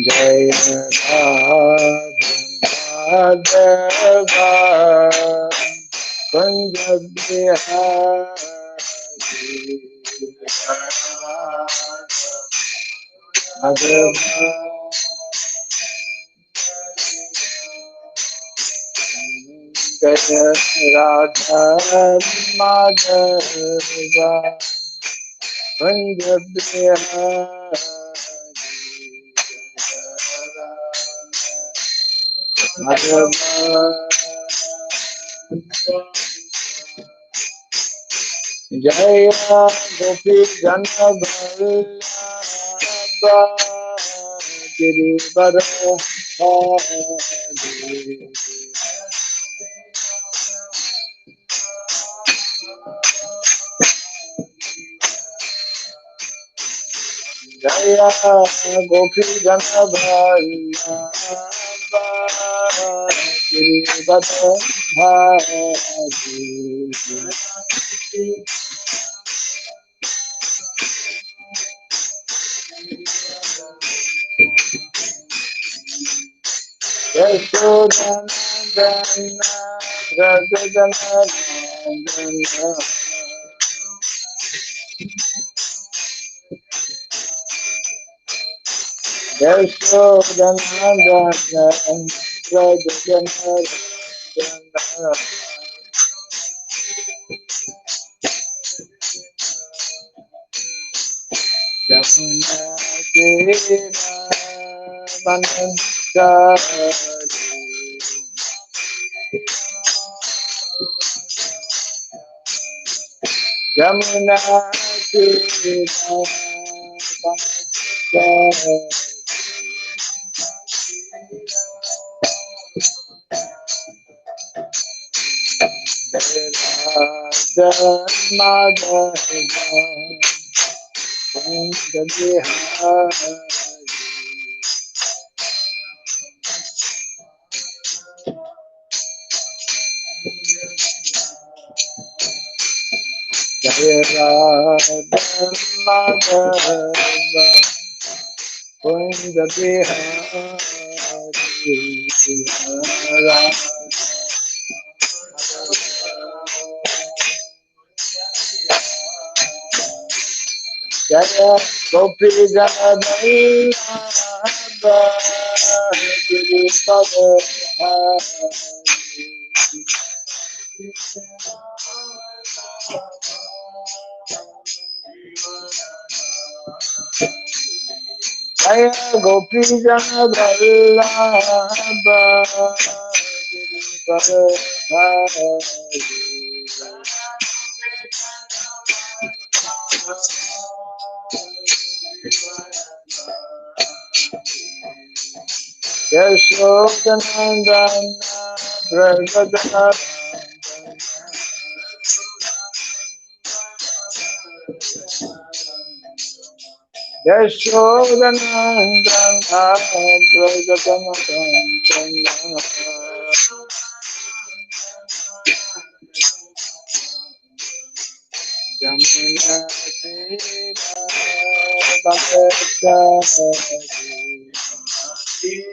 Jai Madhava Kunja Bihari Madhava Jai Radha Madhava Kunja Bihari Madhava Jaya Gopi Jana Vallabha Girivara Hari Jaya Gopi Jana Vallabha Girivara Hari Yashodhanandana Rajajanandana Yashodhanandana Rajajanandana Jamuna Kira Manantari Jamuna Kira Manantari Radha Madhava Kunja Bihari Jai Radha Madhava Kunja Bihari Jaya Gopi Jana Vallabha Girivara Hari Jaya Gopi Jana Vallabha Girivara Hari Yashodhanandana Rajajanandana Yashodhanandana Rajajanandana Jamuna Tira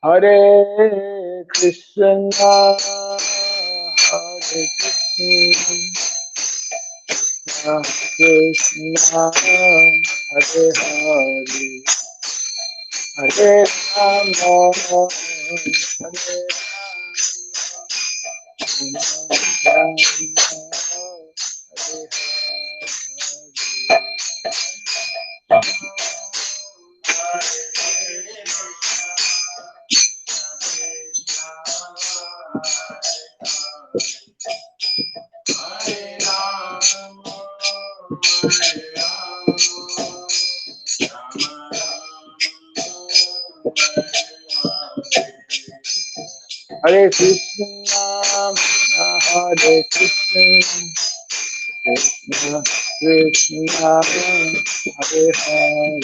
Hare Krishna, Hare Krishna, Krishna, Hare Hare, Hare Rama, Hare Rama, Rama Rama, Hare Hare. Hare Krishna, Hare Krishna, Krishna Krishna, Hare Hare,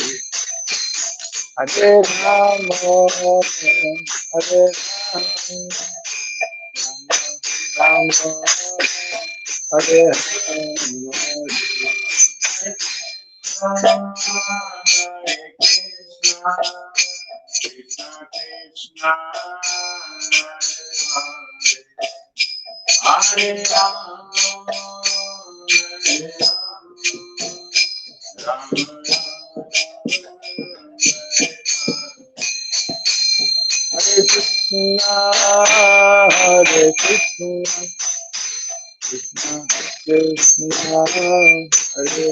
Hare Rama, Hare Rama, Hare Krishna, Hare Hare,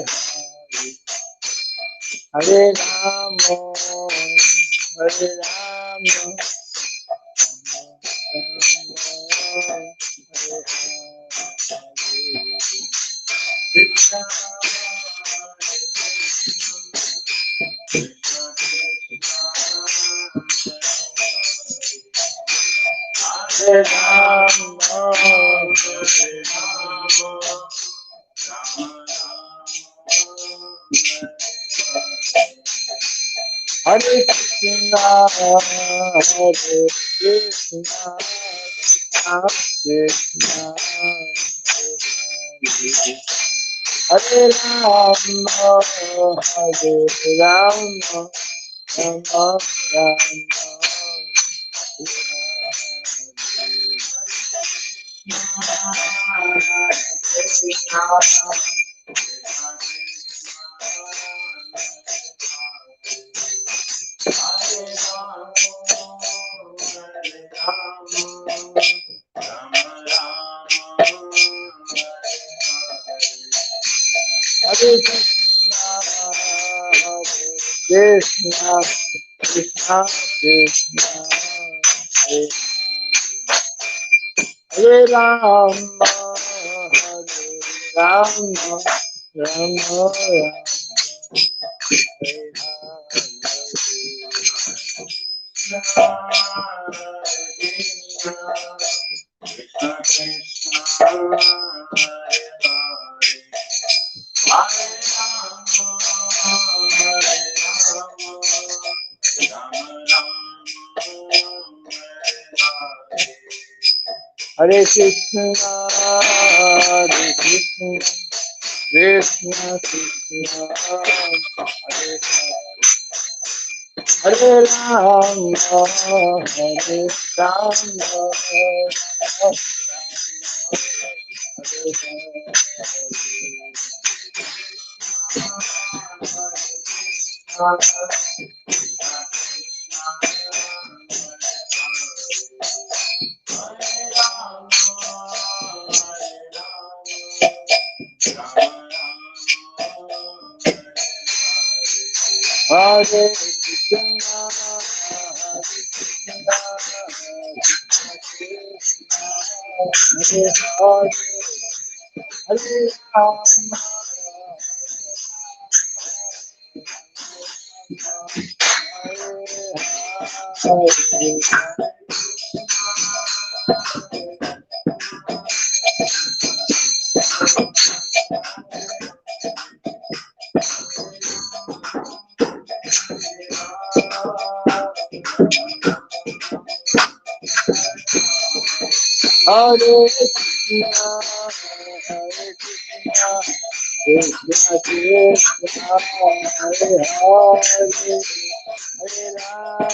Hare Rama, Hare Rama, Hare Krishna, Hare Krishna, Krishna Hare Rama, Hare Rama, Rama Rama, Hare Krishna, Hare Krishna, Krishna Krishna, Hare Rama, Hare Rama, Rama Rama, Hare Hare Krishna, Hare Krishna, Krishna Krishna, Hare Hare Rama, Hare Rama, Hare Krishna, Hare Hare Rama, Hare Krishna, Hare Krishna, Krishna Krishna, Hare Hare, Hare Rama,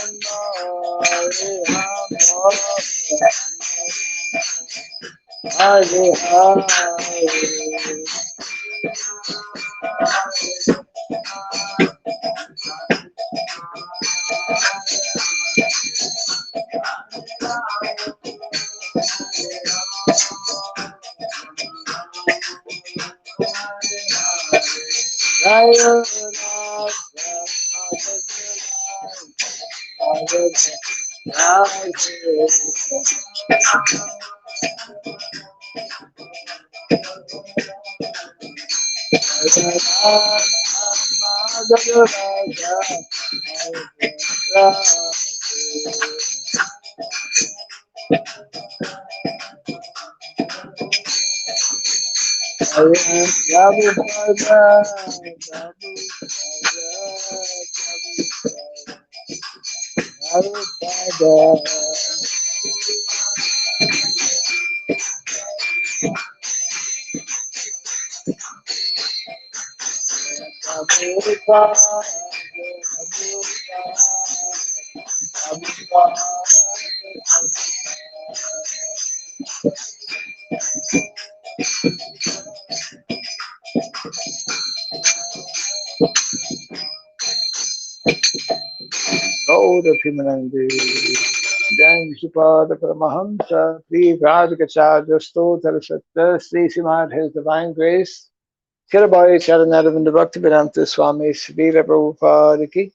Hare Rama, Hare Hare. Gauda Pimanandi, Jai Shupada Paramahamsa, Sri Radhikacharya Stotra Satya, Sri Srimad, His Divine Grace, Kirabai Charanaravinda Bhaktivedanta Swami, Sri Prabhupada Ki,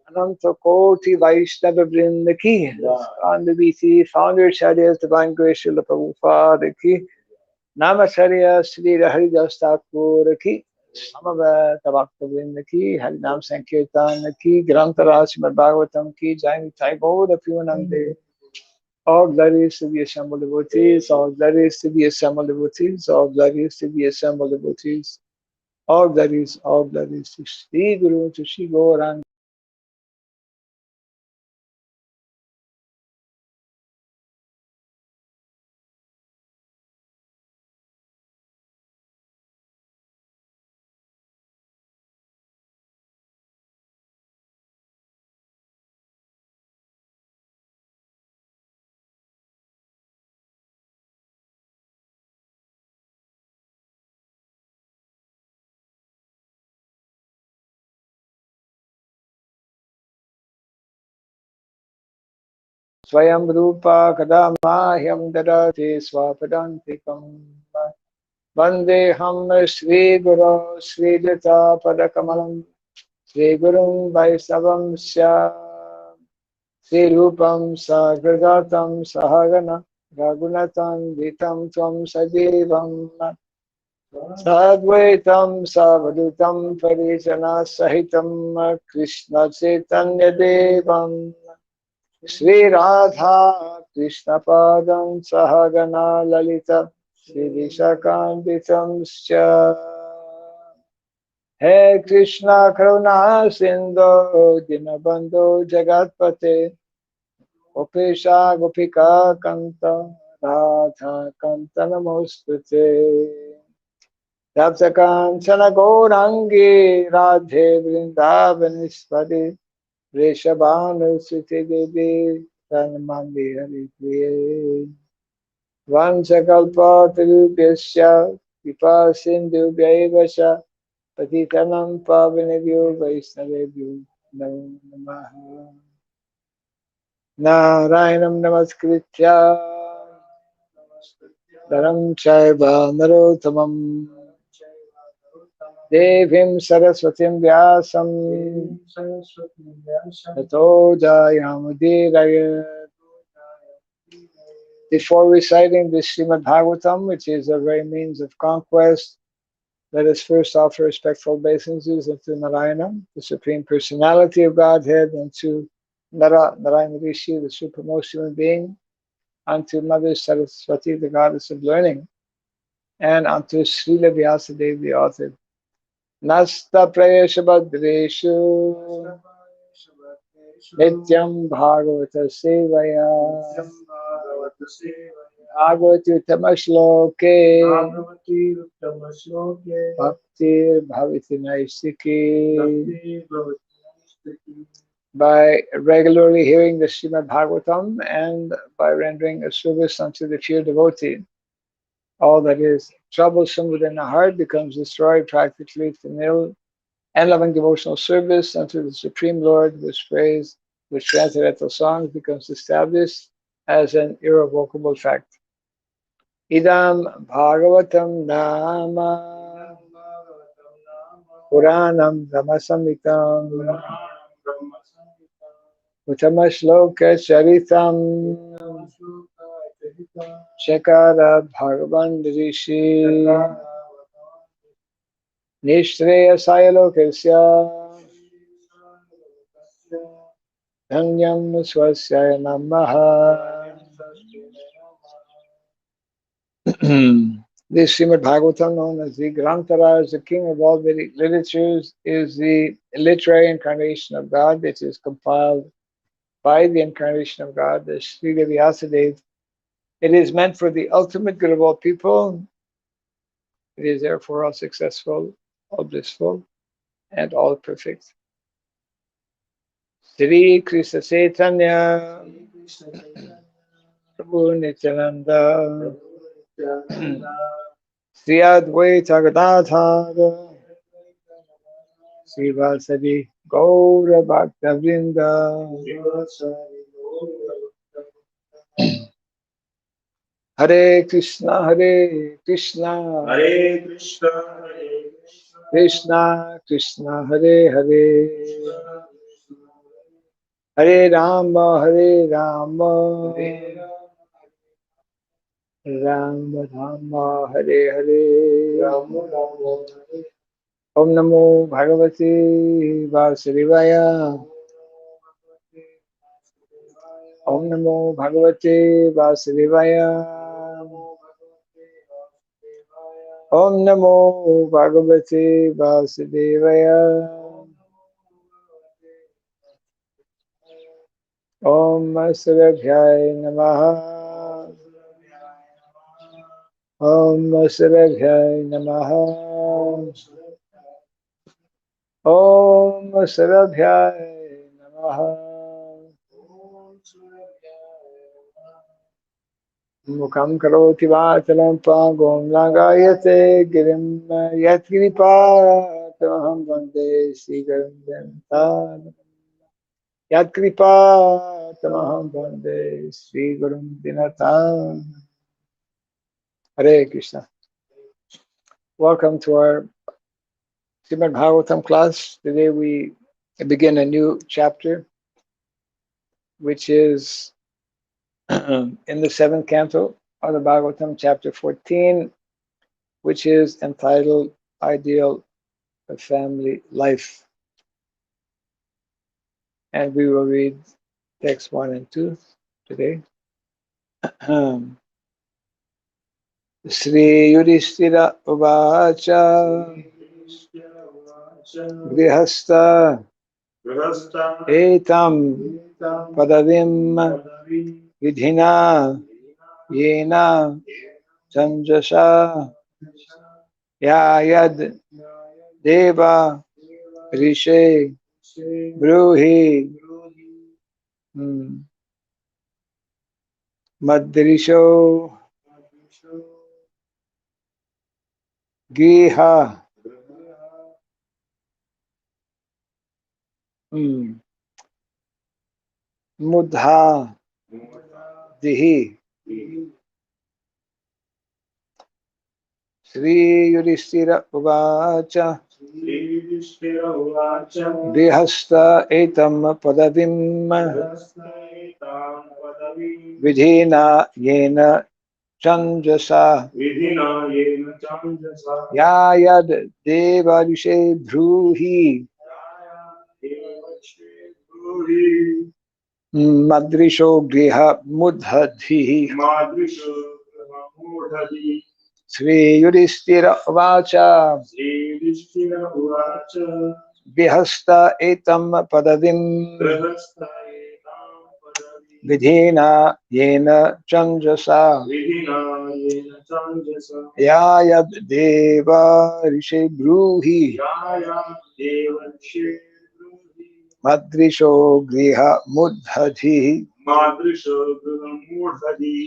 Ananta Koti Vaishnava Vrinda Ki, on the BC, Founder Charya's Divine Grace, Srila Prabhupada Ki, Namacharya Sri Haridas Thakur Ki, Samaveta Bhaktivinoda Ki, Harinam Sankirtan Ki, Grantara Srimad Bhagavatam Ki, Jai Nitai Gaura Pimanande. All glories to the assembled devotees, all glories to the assembled devotees, all glories to the assembled devotees, all glories to Sri Guru, to Sri Gauranga. Swayam Rupa Kadamahyam Dadati Swapadantikam Vandeham Sri Guru Sri Lita Padakamalam Sri Gurum Vaisnavam Sya Sri Rupam Sagradatam Sahagana Ragunatam Vitam Tvam Sajivam Sadvaitam Savadutam Parijana Sahitam Krishna Chaitanya Devam Sri Radha Krishna Padam Sahagana Lalita Sri Vishakanditam Scha He Krishna Karuna Sindhu Dinabandhu Jagatpate Gopesha Gopika Kanta Radha Kanta Namostute Tapta Kanchana Gaurangi Radhe Vrindavanishpade Reshabhanu Sute Devi Pranamandi Hari Priye Vanchakalpa Tarupyasya Vipa Sindhu Vyayavasya Patitanam Pavanebhyo Vaishnavebhyo Namo Namaha Narayanam Namaskritya Dharam Chaiva Narottamam Devim Saraswatim Vyasam Tato Jayamudiraya. Before reciting the Srimad Bhagavatam, which is a very means of conquest, let us first offer respectful obeisances unto Narayana, the Supreme Personality of Godhead, and to Narayana Rishi, the Supremost Human Being, unto Mother Saraswati, the Goddess of Learning, and unto Srila Vyasadeva, the author. Nasta Prayesha Bhadreshu Nityam Bhagavata Sevaya Bhagavati Uttama Shloke Bhaktir Bhavati Naistiki. By regularly hearing the Srimad Bhagavatam and by rendering a service unto the pure devotee, all that is troublesome within the heart becomes destroyed practically to nil, and loving devotional service unto the Supreme Lord, which praise, which transcendental songs, becomes established as an irrevocable fact. Idam Bhagavatam Nama Puranam Brahmasamhitam Uttama Charitam Chakara Bhagavan Rishi Nishreyasaya Lokasya Dhanyam Swasya Namaha. This Srimad Bhagavatam, known as the Grantara, is the king of all Vedic literatures, is the literary incarnation of God. It is compiled by the incarnation of God, the Srila Vyasadeva. It is meant for the ultimate good of all people. It is therefore all successful, all blissful, and all perfect. Sri Krishna Chaitanya Prabhu Nityananda Sri Advaita Gadadhara Sri Vasadi Gaura Bhakta Vrinda Hare Krishna Hare Krishna Hare Krishna, Krishna Krishna Hare Hare Hare Rama Hare Rama Rama Rama Hare Hare Om Namo Bhagavate Vasudevaya Om Namo Bhagavate Vasudevaya Om Namo Bhagavate Vasudevaya Om Surabhyaya Namaha Om Surabhyaya Namaha Om Surabhyaya Namaha Mukam karoti vachalam pangom lagayate girim yatkripa tamaham vande srigaram yatkripa tamaham vande srigaram dinata. Hare Krishna. Welcome to our Srimad Bhagavatam class. Today we begin a new chapter, which is in the seventh canto of the Bhagavatam, chapter 14, which is entitled Ideal of Family Life. And we will read text 1 and 2 today. Sri Yudhishthira Uvacha Grihastha Etam Padavim Vidhina Yena Chanjasa Yayad Deva Rishe Bruhi Madrisho Giha Mudha Dihi. Sri Yudhishthira Uvacha Grihastha Etam Padavim Vidhina Yena Chanjasa Yayad Devarishe Bruhi Madrisho Griha Mudhadhi. Sri Yudhishthira Uvacha Grihastha Etam Padavim Vidhina Yena Chanjasa Yayad Deva Rishe Bruhi Madrisho Griha Mudhadhi.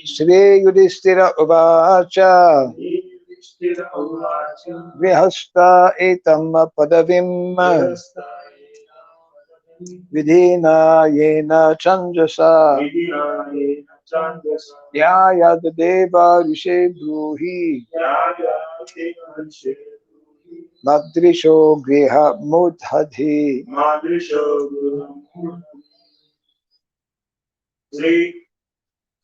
Sri Yudhishthira Uvacha Grihastha Etam Padavim Vidhina Yena Chanjasa Yayad Deva Rishe Bruhi Madrisho Griha Mudhadhi. Madrisho Sri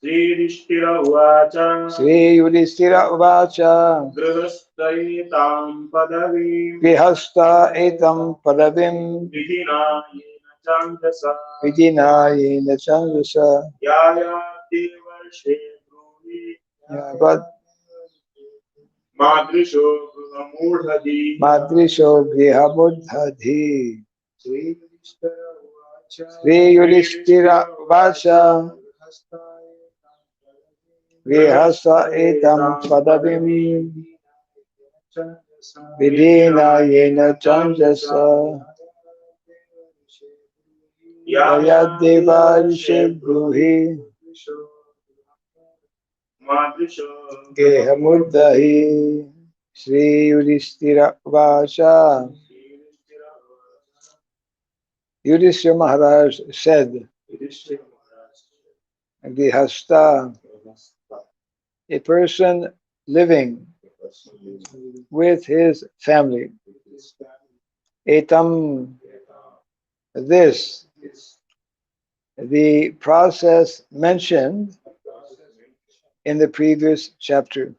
Yudhishthira Uvacha Sri Yudhishthira Uvacha Grihastaitam Padavim Grihastha Etam Padavim Vidhina Yena Chandasa Vidina Yena Chandasa Yaya Devarshe Bruni Yavad Madrisho Mudhadi Madrisho Griha Mudhadhi. Sri Yudhishthira Uvacha Grihastha Etam Padavim Vidina Yena Chandasa Yayadeva Rishe Bruhi Madrisho Gehamuddahi. Sri Yudhishthira Vacha. Yudhishthira Maharaj said, Grihastha, a person living with his family. Etam, this, the process mentioned in the previous chapter.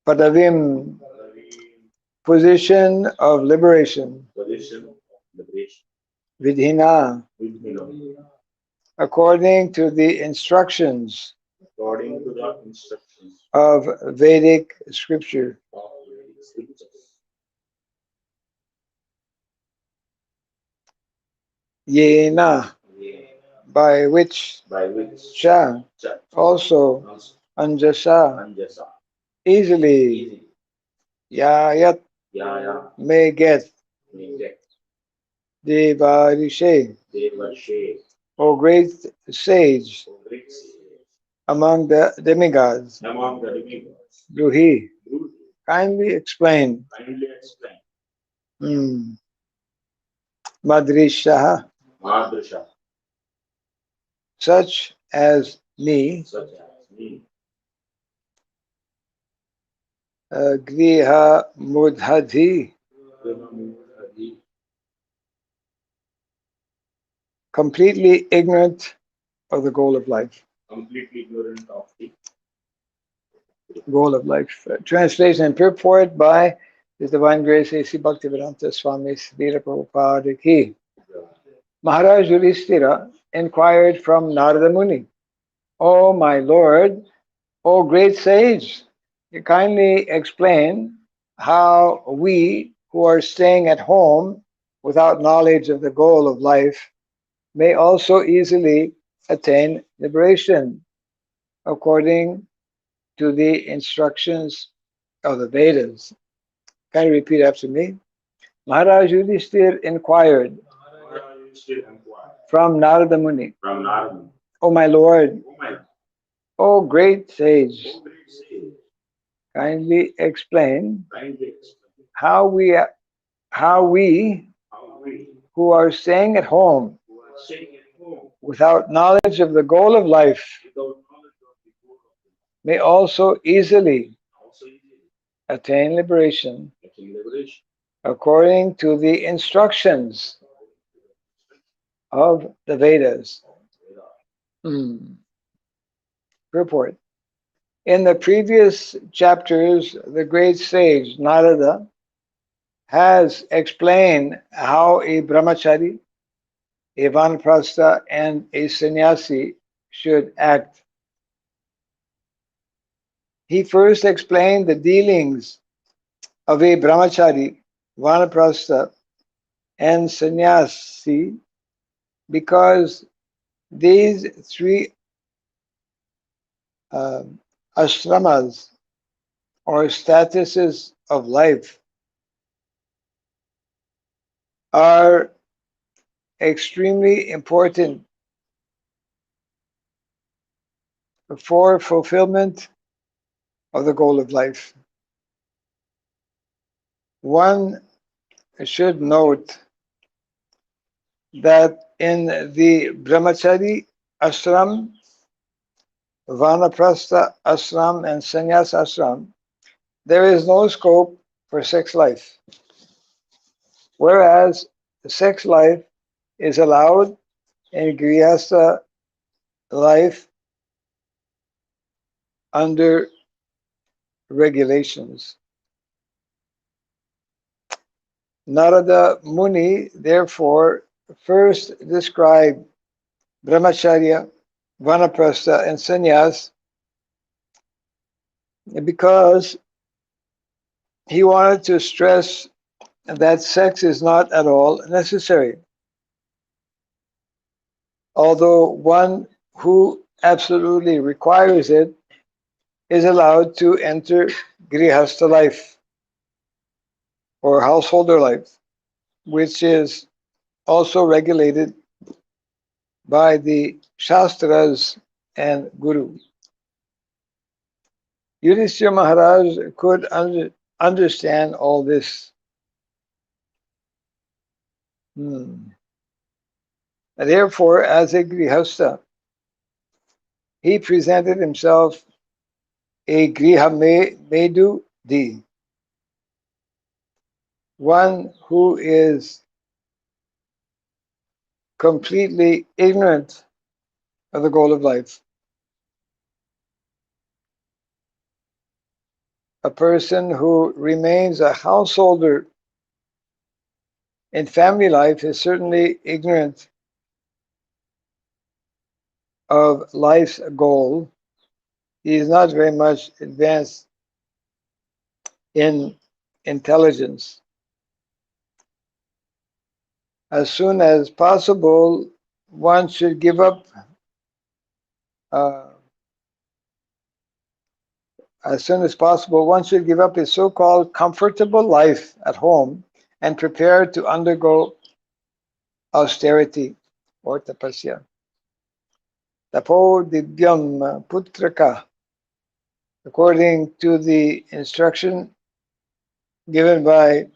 Padavim, position of liberation. Vidhina, according to the instructions of Vedic scripture. Yena, by which, cha, also, anjasa, easily, yayat, may get, devarishe, O great sage, among the demigods. Bruhi, kindly explain. Madrishaha, such as me, Griha Mudhadhi, completely ignorant of the goal of life. Goal of life. Translation and purport by His Divine Grace A.C. Bhaktivedanta Swami Sridham Prabhupada Ki. Maharaj Yudhishthira inquired from Narada Muni, O my Lord, O great sage, you kindly explain how we who are staying at home without knowledge of the goal of life may also easily attain liberation according to the instructions of the Vedas. Can you repeat after me? Maharaj Yudhishthira inquired from Narada Muni, O my Lord, O great sage, kindly explain how we who are staying at home without knowledge of the goal of life may also easily attain liberation according to the instructions of the Vedas. Report. In the previous chapters, the great sage Narada has explained how a brahmachari, a vanaprastha, and a sannyasi should act. He first explained the dealings of a brahmachari, vanaprastha, and sannyasi because these three ashramas or statuses of life are extremely important for fulfillment of the goal of life. One should note that in the brahmachari ashram, vanaprastha ashram, and sannyas ashram, there is no scope for sex life, whereas the sex life is allowed in Grihastha life under regulations. Narada Muni therefore first described brahmacharya, vanaprastha, and sannyas because he wanted to stress that sex is not at all necessary, although one who absolutely requires it is allowed to enter grihastha life or householder life, which is also regulated by the Shastras and Guru. Yudhishthira Maharaj could understand all this. Therefore, as a Grihastha, he presented himself a Griha Medu Di, one who is completely ignorant of the goal of life. A person who remains a householder in family life is certainly ignorant of life's goal. He is not very much advanced in intelligence. As soon as possible, one should give up as soon as possible, one should give up his so-called comfortable life at home and prepare to undergo austerity or tapasya. Tapo divyam putraka, according to the instruction given by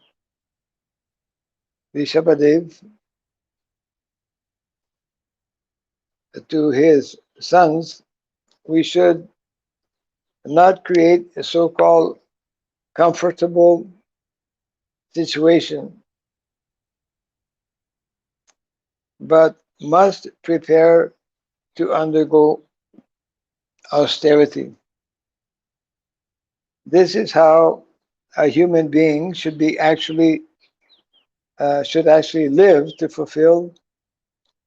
Rishabhadev to his sons, we should not create a so-called comfortable situation, but must prepare to undergo austerity. This is how a human being should actually live to fulfill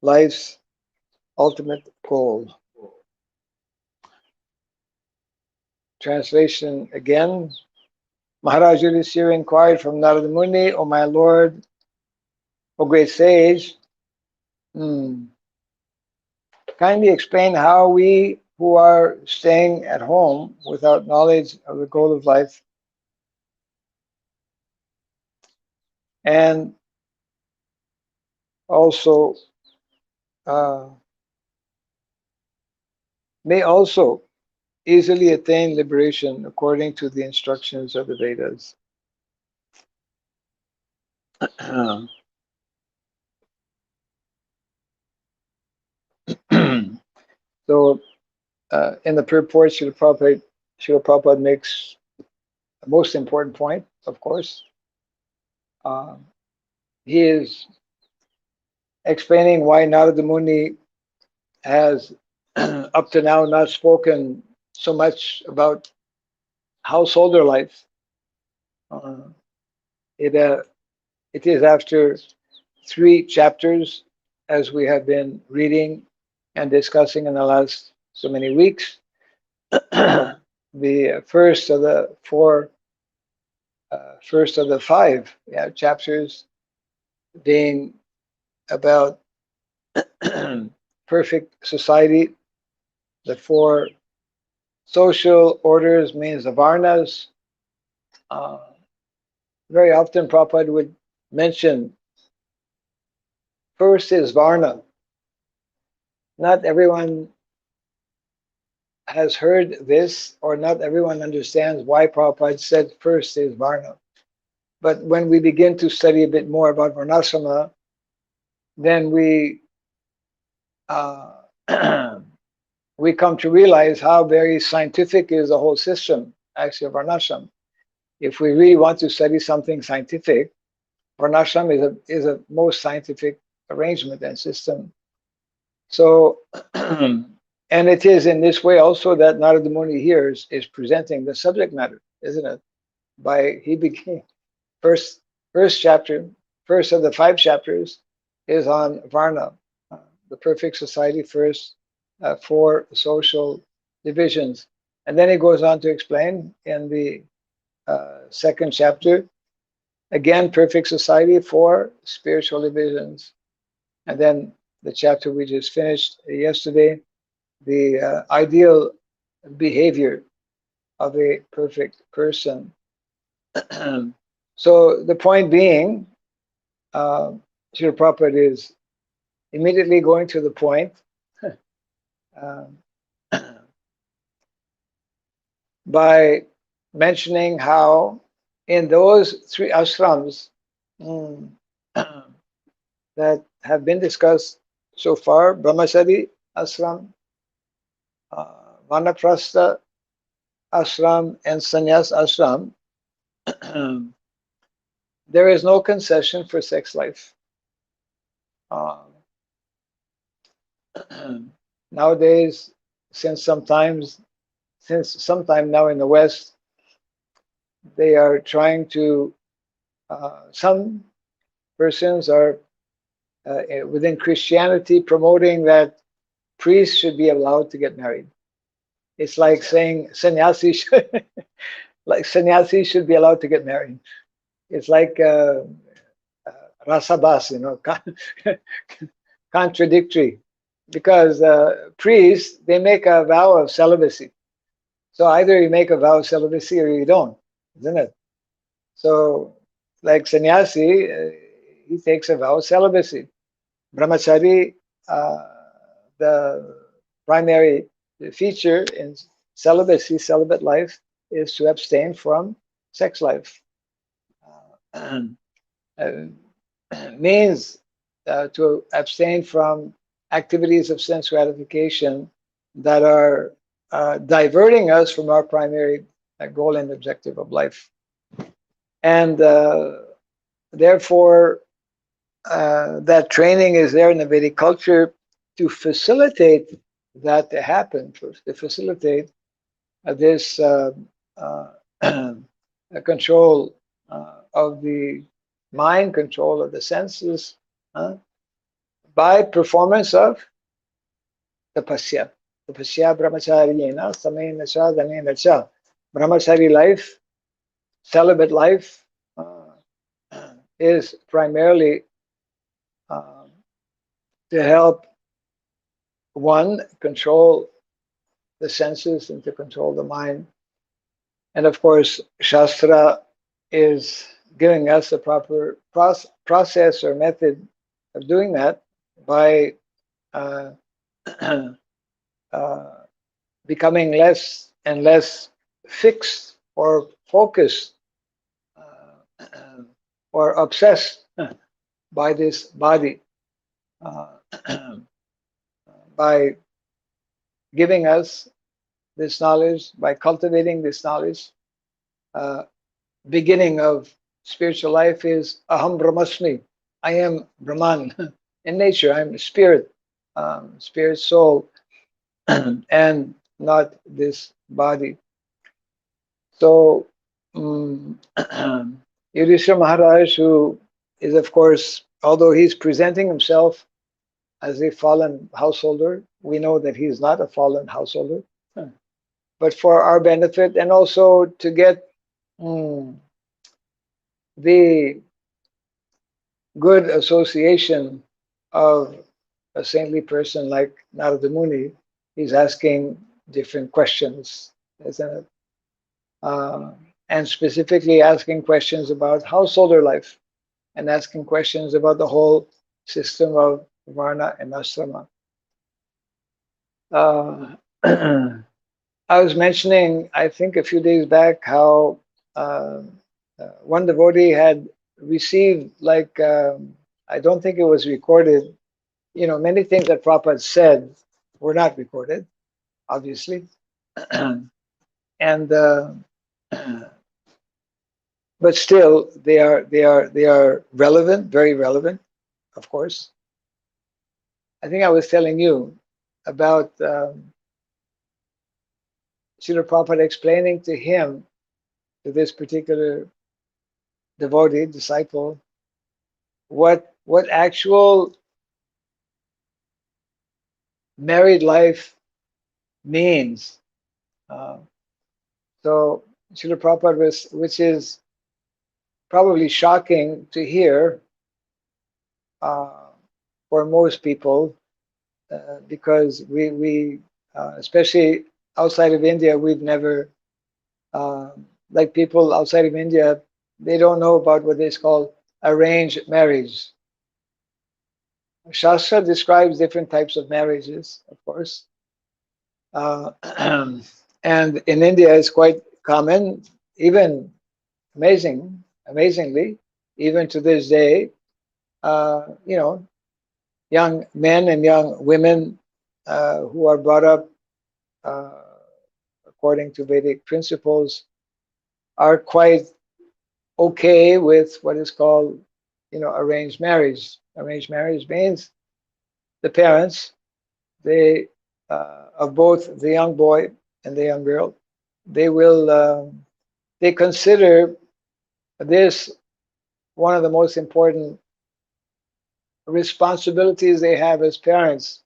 life's ultimate goal. Translation again. Maharaj Yudhishthira inquired from Narada Muni, O my lord, O great sage, kindly explain how we who are staying at home without knowledge of the goal of life and also may also easily attain liberation according to the instructions of the Vedas. So, in the purport, Srila Prabhupada makes the most important point, of course. He is explaining why Narada Muni has up to now not spoken so much about householder life. It is after 3 chapters, as we have been reading and discussing in the last so many weeks. The first of the 5 chapters being about perfect society, the 4 social orders, means the Varnas. Very often Prabhupada would mention first is Varna. Not everyone has heard this, or not everyone understands why Prabhupada said first is Varna. But when we begin to study a bit more about Varnasrama, then we we come to realize how very scientific is the whole system, actually, of Varnasrama. if we really want to study something scientific, Varnasrama is a most scientific arrangement and system. So, and it is in this way also that Narada Muni here is presenting the subject matter, isn't it? He became first first chapter, first of the 5 chapters is on Varna, the perfect society first, 4 social divisions, and then he goes on to explain in the second chapter again perfect society, 4 spiritual divisions, and then the chapter we just finished yesterday, the ideal behavior of a perfect person. So the point being, Srila Prabhupada is immediately going to the point um, by mentioning how in those 3 ashrams that have been discussed so far, Brahmachari ashram, Vanaprastha ashram, and Sannyas ashram, there is no concession for sex life. Nowadays, since sometime now in the West, they are trying to, some persons are within Christianity promoting that priests should be allowed to get married. It's like saying sannyasis should be allowed to get married. It's like rasabas, contradictory, because priests, they make a vow of celibacy. So either you make a vow of celibacy or you don't, isn't it? So, like sannyasi, he takes a vow of celibacy. Brahmachari, the primary feature in celibacy, celibate life, is to abstain from sex life. Means to abstain from activities of sense gratification that are diverting us from our primary goal and objective of life. And therefore, that training is there in the Vedic culture to facilitate that to happen, to facilitate this control of the mind, control of the senses, by performance of tapasya. Tapasya brahmacharyena samena cha dhanena cha. Brahmachari life, celibate life, is primarily to help one control the senses and to control the mind. And of course, Shastra is giving us a proper process or method of doing that by becoming less and less fixed or focused or obsessed by this body, by giving us this knowledge, by cultivating this knowledge. Beginning of spiritual life is Aham Brahmasmi. I am Brahman in nature. I'm spirit, spirit soul, and not this body. So Yudhishthira Maharaj, who is of course, although he's presenting himself as a fallen householder, we know that he is not a fallen householder. But for our benefit and also to get the good association of a saintly person like Narada Muni, he's asking different questions, isn't it? And specifically asking questions about householder life and asking questions about the whole system of Varna and Asrama. I was mentioning, I think a few days back, how one devotee had received, like, I don't think it was recorded, many things that Prabhupada said were not recorded, obviously. And but still they are relevant, very relevant, of course. I think I was telling you about Srila Prabhupada explaining to him, to this particular devotee, disciple, what actual married life means. Uh, so Srila Prabhupada was, which is probably shocking to hear uh, for most people, because we especially outside of India, we've never, uh, like people outside of India, they don't know about what is called arranged marriage. Shastra describes different types of marriages, of course, uh, and in India it's quite common, even amazingly, even to this day. You know, young men and young women who are brought up uh, according to Vedic principles are quite okay with what is called, arranged marriage. Arranged marriage means the parents, they of both the young boy and the young girl, they will they consider this one of the most important responsibilities they have as parents,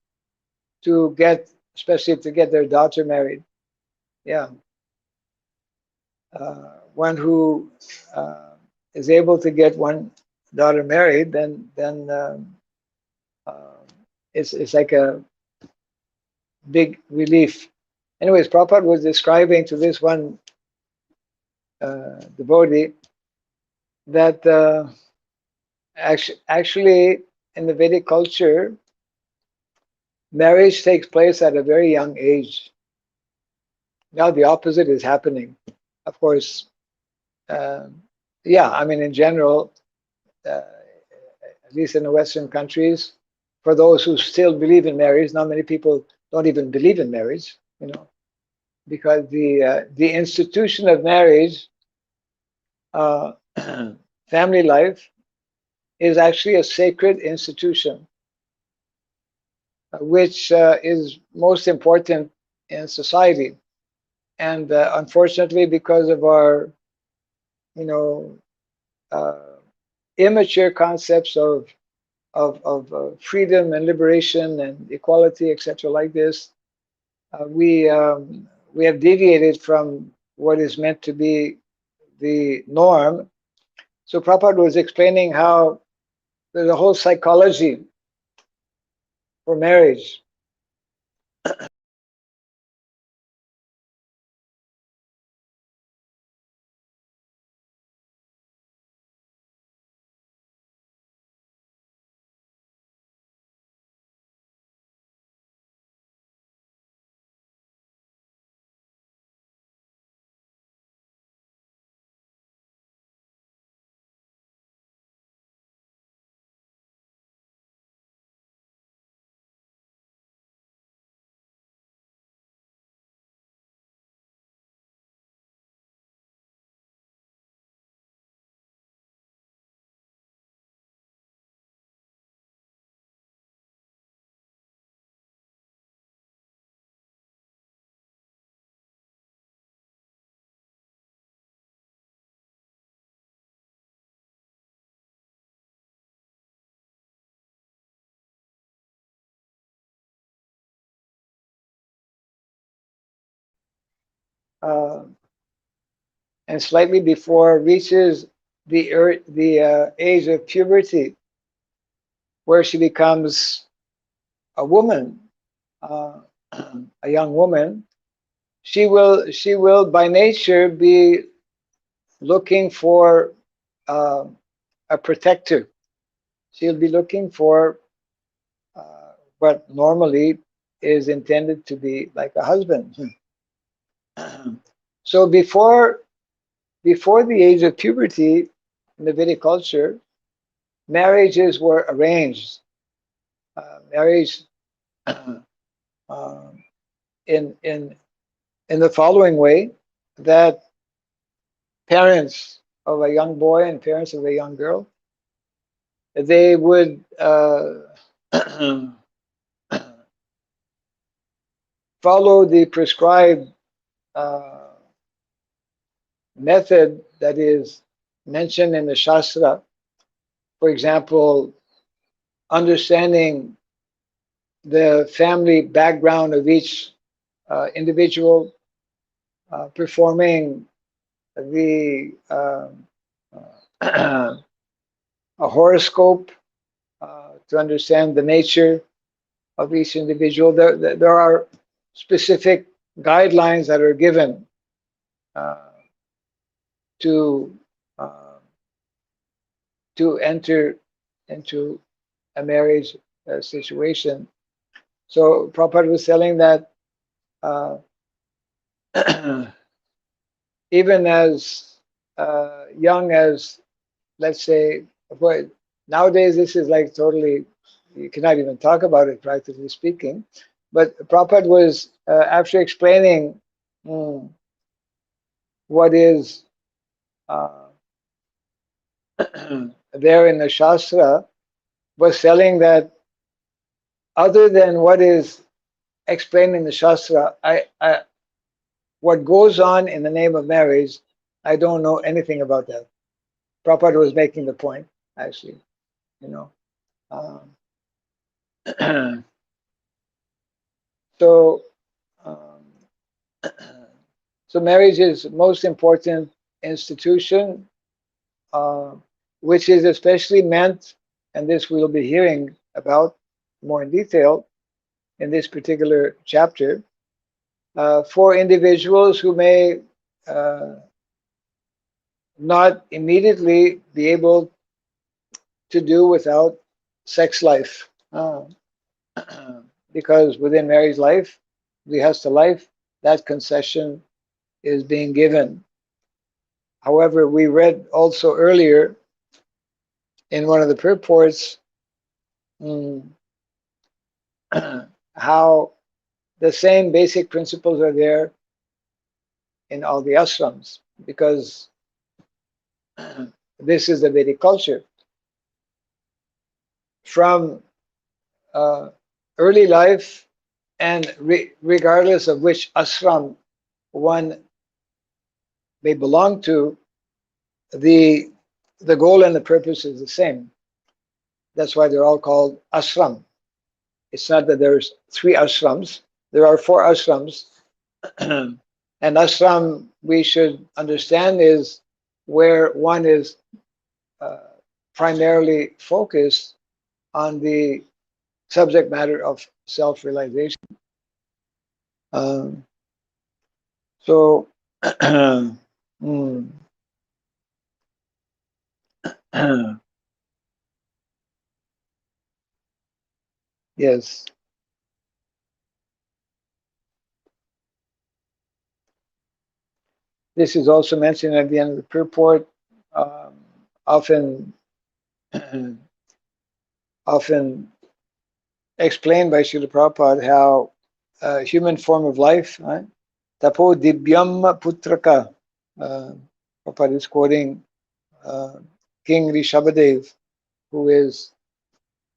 to get, especially to get their daughter married. Yeah, one who is able to get one daughter married, then uh, it's like a big relief. Anyways, Prabhupada was describing to this one devotee that actually in the Vedic culture, marriage takes place at a very young age. Now the opposite is happening. Of course, yeah, I mean, in general, at least in the Western countries, for those who still believe in marriage, not many people don't even believe in marriage, because the institution of marriage, uh, family life, is actually a sacred institution, which is most important in society. And unfortunately, because of our, you know, uh, immature concepts of freedom and liberation and equality, etc., like this, we have deviated from what is meant to be the norm. So Prabhupada was explaining how there's a whole psychology for marriage. Uh, and slightly before reaches the age of puberty, where she becomes a woman, uh, a young woman, she will by nature be looking for uh, a protector. She'll be looking for what normally is intended to be like a husband. So before the age of puberty, in the Vedic culture, marriages were arranged. Marriage um, in the following way, that parents of a young boy and parents of a young girl, they would follow the prescribed uh, method that is mentioned in the Shastra. For example, understanding the family background of each individual, performing the a horoscope to understand the nature of each individual. There are specific guidelines that are given uh, to uh, to enter into a marriage situation. So Prabhupada was telling that uh, even as young as, let's say, boy, nowadays this is like totally, you cannot even talk about it practically speaking. But Prabhupada was after explaining mm, what is uh, there in the Shastra, was telling that other than what is explained in the Shastra, what goes on in the name of marriage, I don't know anything about that. Prabhupada was making the point, actually, you know. So, um, so marriage is most important institution, uh, which is especially meant, and this we'll be hearing about more in detail in this particular chapter, for individuals who may uh, not immediately be able to do without sex life. Because within marriage life, grihastha life, that concession is being given. However, we read also earlier in one of the purports mm, how the same basic principles are there in all the ashrams, because this is the Vedic culture. From uh, early life, and regardless of which ashram one may belong to, the the goal and the purpose is the same. That's why they're all called ashram. It's not that there's three ashrams. There are four ashrams. And ashram, we should understand, is where one is uh, primarily focused on the subject matter of self-realization. Um, so, mm, yes, this is also mentioned at the end of the purport. Um, often, often explained by Srila Prabhupada how human form of life, right? Tapo dibyam putraka. Prabhupada is quoting uh, King Rishabhadev, who is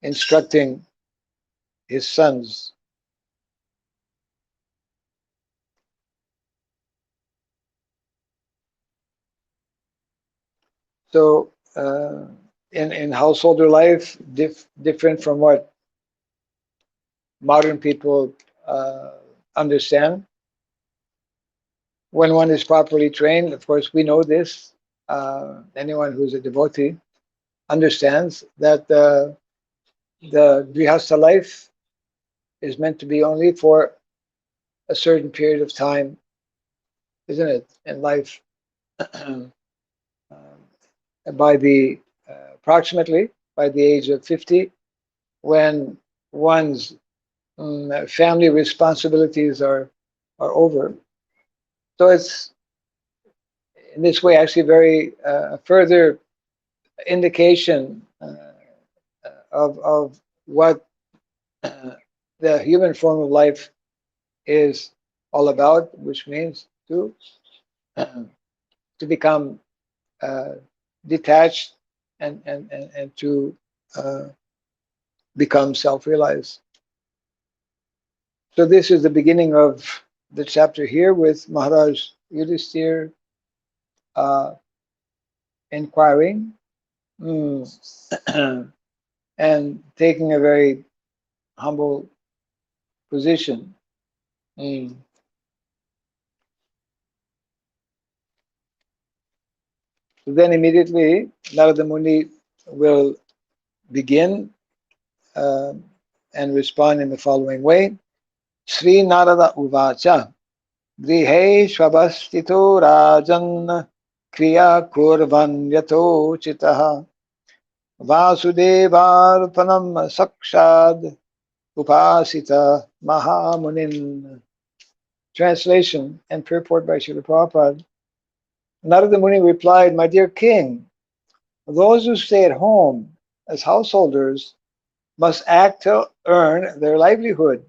instructing his sons. So, in householder life, different from what modern people understand. When one is properly trained, of course, we know this. Anyone who's a devotee understands that the grihastha life is meant to be only for a certain period of time, isn't it, in life? um, by the approximately by the age of 50, when one's family responsibilities are over. So it's in this way actually very further indication of what the human form of life is all about, which means to become detached and to become self-realized. So this is the beginning of the chapter here with Maharaj Yudhisthira inquiring and taking a very humble position. So then immediately Narada Muni will begin and respond in the following way. Sri Narada Uvacha Grihe Shvabastito Rajan Kriya Kurvan Yato Chitaha Vasudevarpanam Sakshad Upasita Mahamunin. Translation and purport by Srila Prabhupada. Narada Muni replied, my dear king, those who stay at home as householders must act to earn their livelihood.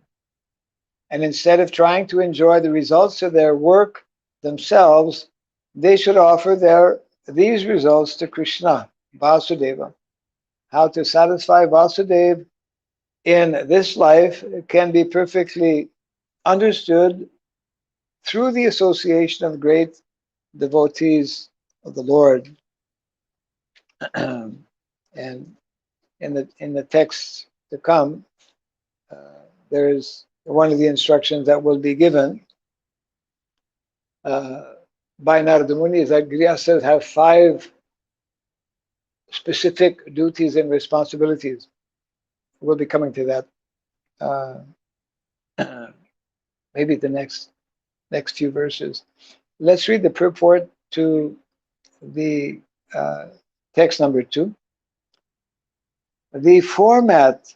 And instead of trying to enjoy the results of their work themselves, they should offer these results to Krishna, Vasudeva. How to satisfy Vasudeva in this life can be perfectly understood through the association of great devotees of the Lord. And in the text to come, there is one of the instructions that will be given by Narada Muni is that Grihasthas have 5 specific duties and responsibilities. We'll be coming to that maybe the next few verses. Let's read the purport to the text number 2. The format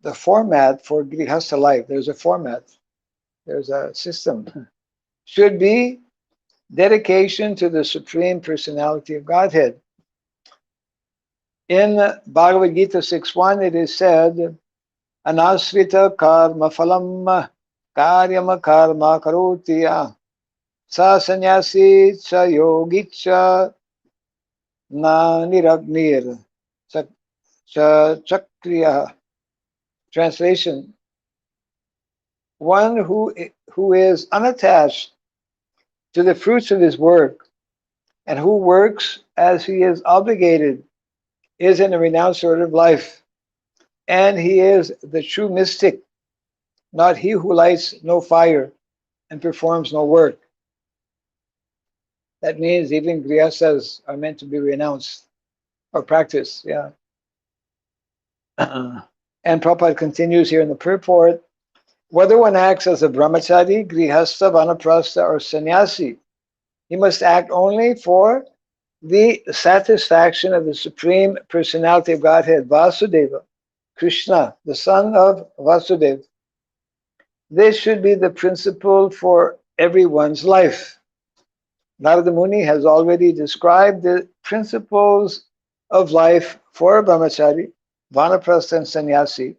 for Grihastha life, there's a format, there's a system, should be dedication to the Supreme Personality of Godhead. In Bhagavad Gita 6.1, it is said, Anasrita karma phalam karyama karma karotiya sa sannyasi cha yogi cha na niragnir cha chakriya. Translation: one who is unattached to the fruits of his work and who works as he is obligated is in a renounced order of life, and he is the true mystic, not he who lights no fire and performs no work. That means even grihasthas are meant to be renounced or practiced. Yeah. And Prabhupada continues here in the purport, whether one acts as a brahmachari, grihastha, vanaprastha, or sannyasi, he must act only for the satisfaction of the Supreme Personality of Godhead, Vasudeva, Krishna, the son of Vasudeva. This should be the principle for everyone's life. Narada Muni has already described the principles of life for a brahmachari, vanaprastha, and sannyasi,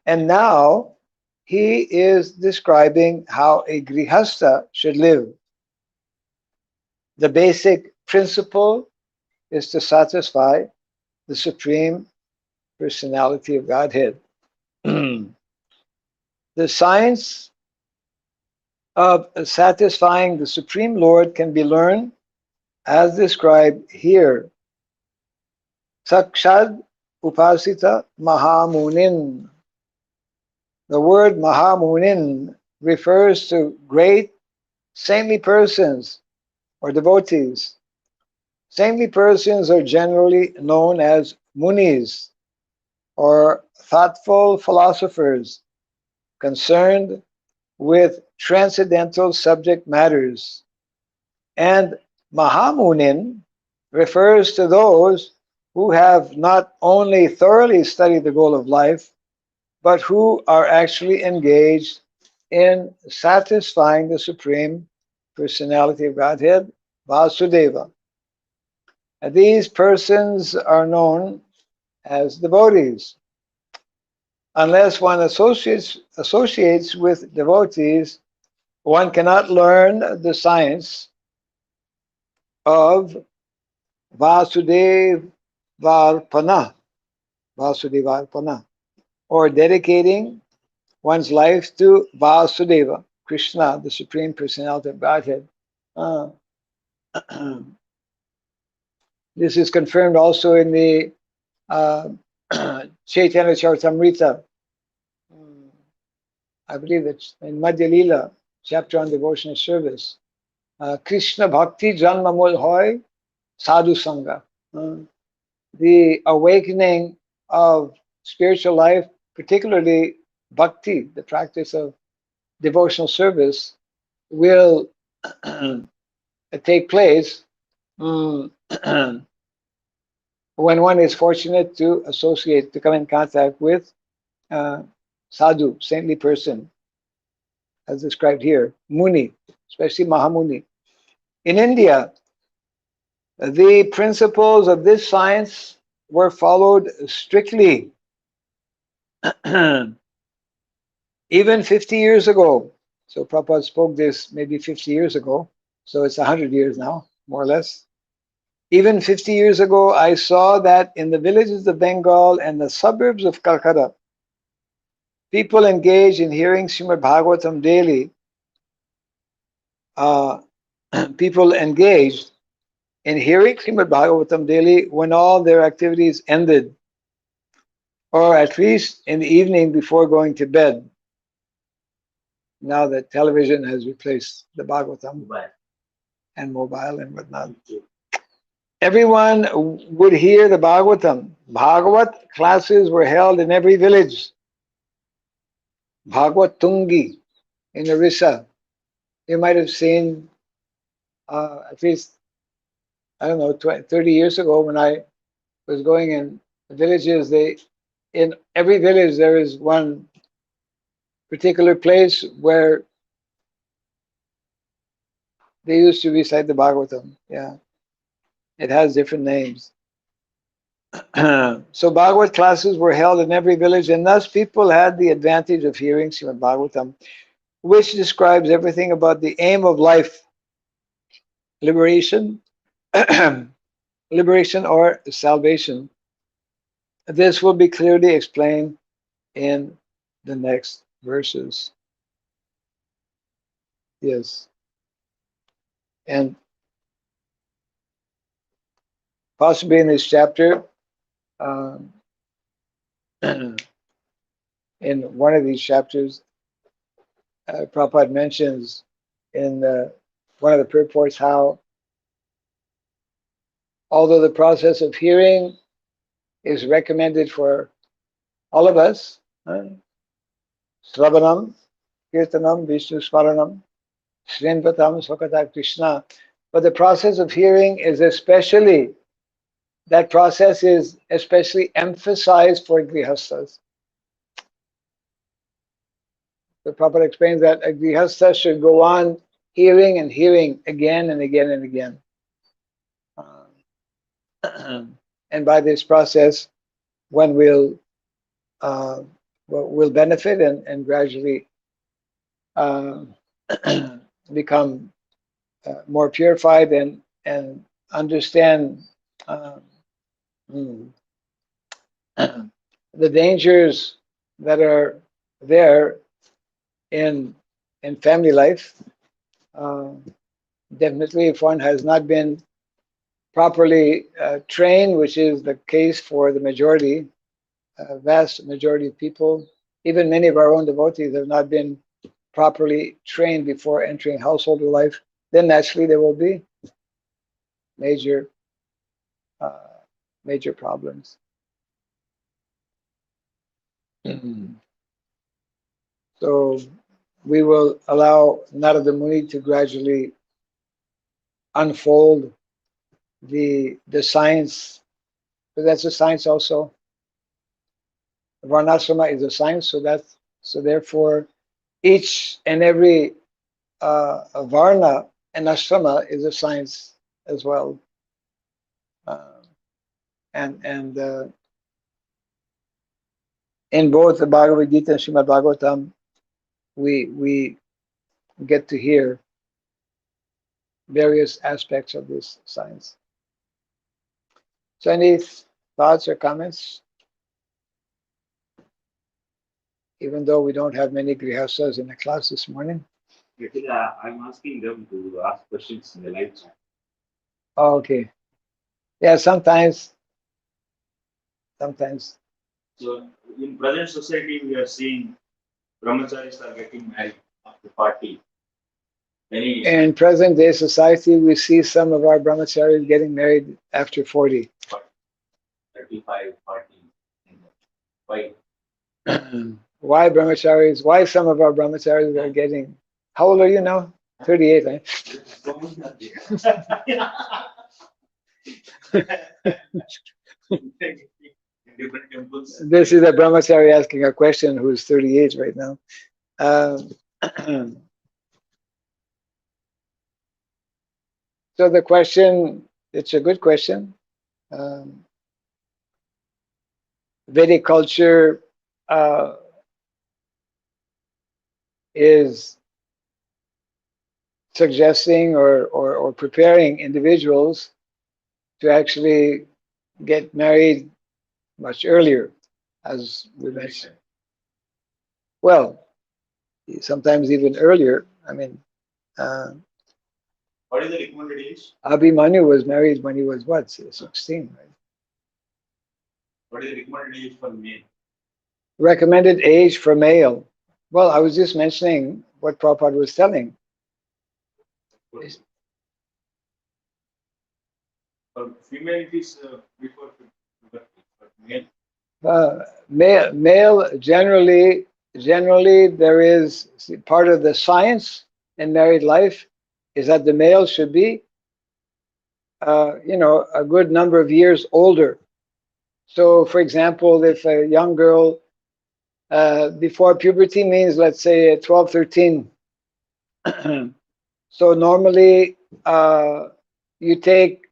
and now he is describing how a grihastha should live. The basic principle is to satisfy the Supreme Personality of Godhead. The science of satisfying the Supreme Lord can be learned as described here. Sakshad Upasita Mahamunin. The word Mahamunin refers to great saintly persons or devotees. Saintly persons are generally known as munis or thoughtful philosophers concerned with transcendental subject matters. And Mahamunin refers to those who have not only thoroughly studied the goal of life, but who are actually engaged in satisfying the Supreme Personality of Godhead, Vasudeva. And these persons are known as devotees. Unless one associates with devotees, one cannot learn the science of Vasudevarpana, Vasudevarpana, or dedicating one's life to Vasudeva, Krishna, the Supreme Personality of Godhead. Uh, this is confirmed also in the uh, Chaitanya Charitamrita. I believe it's in Madhya Lila, chapter on devotional service. Krishna Bhakti Janmamul Hoy Sadhu Sangha. The awakening of spiritual life, particularly bhakti, the practice of devotional service, will take place when one is fortunate to associate, to come in contact with sadhu, saintly person, as described here, muni, especially Mahamuni. In India, the principles of this science were followed strictly even 50 years ago. So Prabhupada spoke this maybe 50 years ago. So it's 100 years now, more or less. Even 50 years ago, I saw that in the villages of Bengal and the suburbs of Calcutta, people engaged in hearing Srimad Bhagavatam daily. People engaged in hearing Srimad Bhagavatam daily when all their activities ended, or at least in the evening before going to bed. Now that television has replaced the Bhagavatam and mobile and whatnot. Everyone would hear the Bhagavatam. Bhagavat classes were held in every village. Bhagavat Tungi in Orissa. You might have seen at least, I don't know, 20, 30 years ago when I was going in villages, in every village there is one particular place where they used to recite the Bhagavatam. Yeah, it has different names. So Bhagavat classes were held in every village, and thus people had the advantage of hearing Srimad Bhagavatam, which describes everything about the aim of life, liberation, liberation or salvation. This will be clearly explained in the next verses. Yes, and possibly in this chapter, um, in one of these chapters, Prabhupada mentions in one of the purports how, although the process of hearing is recommended for all of us, Sravanam, Kirtanam, Vishnu Smaranam, Srinvatam, Swakata Krishna, but the process of hearing is especially, that process is especially emphasized for grihasthas. The Prabhupada explains that a grihastha should go on hearing and hearing again and again and again. And by this process, one will benefit and gradually become more purified and understand the dangers that are there in family life. Definitely, if one has not been properly trained, which is the case for the majority, vast majority of people, even many of our own devotees have not been properly trained before entering householder life, then naturally there will be major major problems. So we will allow Narada Muni to gradually unfold the science, but that's a science also. Varnasrama is a science, so therefore each and every varna and ashrama is a science as well. And in both the Bhagavad Gita and Srimad Bhagavatam, we get to hear various aspects of this science. So any thoughts or comments? Even though we don't have many grihastas in the class this morning. Actually, I'm asking them to ask questions in the live chat. Oh, okay. Yeah, sometimes. So in present society, we are seeing brahmacharis are getting married after 40. In present day society, we see some of our brahmacharis getting married after 40. 35, 40. Why? Why brahmacharis? Why some of our brahmacharis are getting? How old are you now? 38, right? Different temples. This is a brahmachari asking a question who's 38 right now. So the question, it's a good question. Vedic culture is suggesting or preparing individuals to actually get married much earlier, as we mentioned. Well, sometimes even earlier. I mean, what is the recommended age? Abhimanyu was married when he was what, 16, right? What is the recommended age for male? Recommended age for male. Well, I was just mentioning what Prabhupada was telling. For female, it is before 50, but Male generally there is part of the science in married life is that the male should be a good number of years older. So for example, if a young girl before puberty means, let's say 12, 13. So normally you take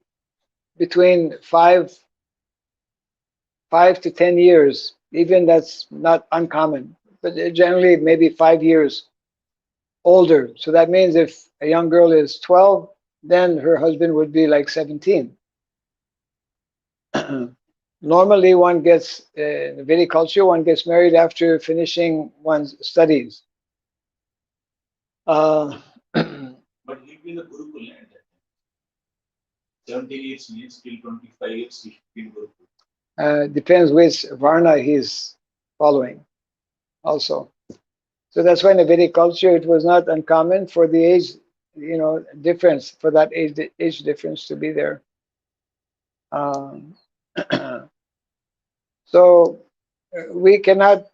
between 5 to 10 years. Even that's not uncommon, but generally maybe 5 years older. So that means if a young girl is 12, then her husband would be like 17. Normally one gets, in the Vedic culture, one gets married after finishing one's studies. But he'll be in the Gurukul at that time. 17 years means till 25 years he should be in Gurukul. Depends which Varna he's following also. So that's why in the Vedic culture it was not uncommon for the age, difference, for that age difference to be there. So we cannot,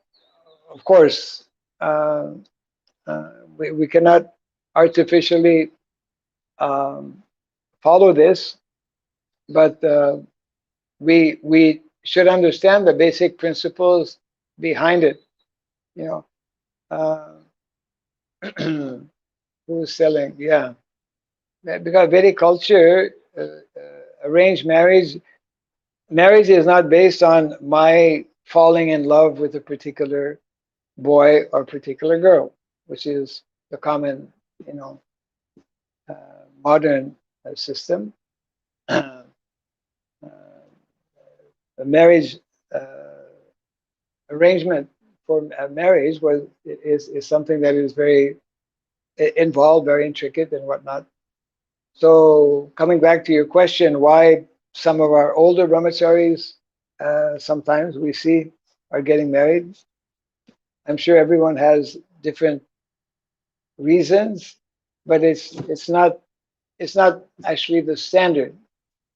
of course, we cannot artificially follow this, but we should understand the basic principles behind it. Who's selling? Yeah, because Vedic culture, arranged marriage is not based on my falling in love with a particular boy or particular girl, which is the common, modern system. The marriage arrangement for marriage is something that is very involved, very intricate and whatnot. So coming back to your question, why some of our older brahmacharis sometimes we see are getting married, I'm sure everyone has different reasons, but it's not actually the standard.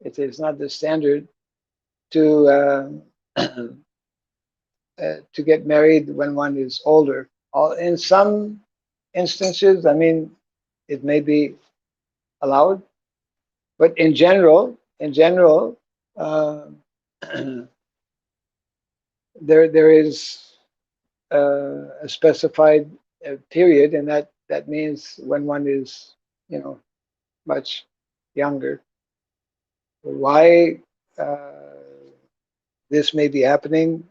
It is not the standard to to get married when one is older. In some instances, I mean, it may be allowed, but in general, there is a specified period, and that means when one is, much younger. Why this may be happening,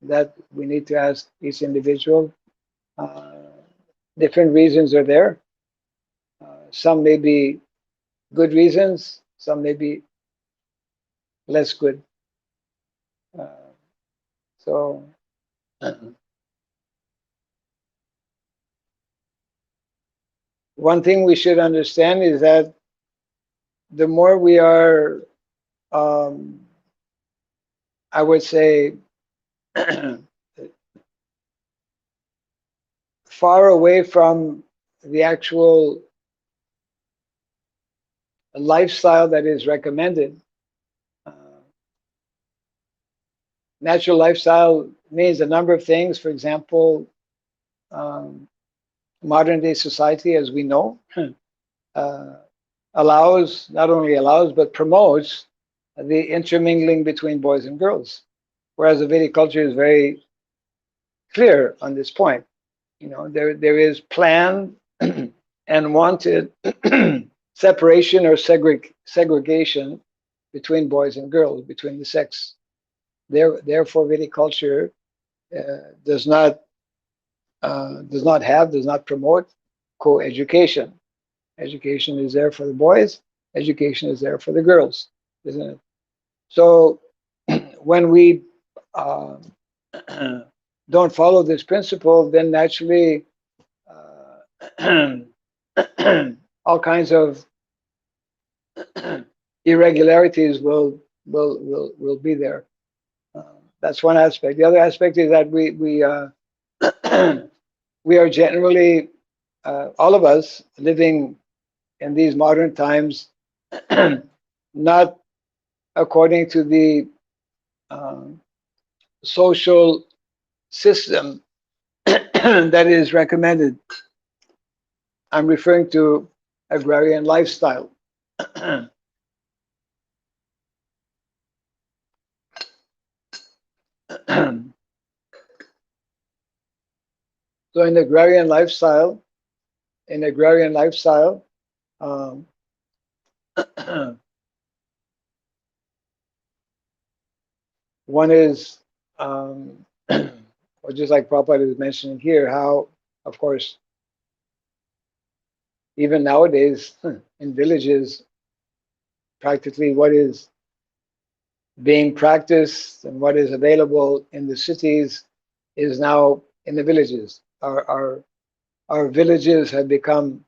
that we need to ask each individual. Different reasons are there. Some may be good reasons, some may be less good. So one thing we should understand is that the more we are, I would say, far away from the actual lifestyle that is recommended. Natural lifestyle means a number of things. For example, modern day society, as we know, allows, not only allows, but promotes the intermingling between boys and girls. Whereas the Vedic culture is very clear on this point. You know, there is planned and wanted separation or segregation between boys and girls, between the sex. Therefore, Vedic culture does not promote co-education. Education is there for the boys. Education is there for the girls, isn't it? So when we don't follow this principle, then naturally all kinds of irregularities will be there. That's one aspect. The other aspect is that we are generally all of us living in these modern times not according to the social system that is recommended. I'm referring to agrarian lifestyle. So in agrarian lifestyle, one is, or just like Prabhupada is mentioning here, how, of course, even nowadays in villages, practically what is being practiced and what is available in the cities is now in the villages. Our villages have become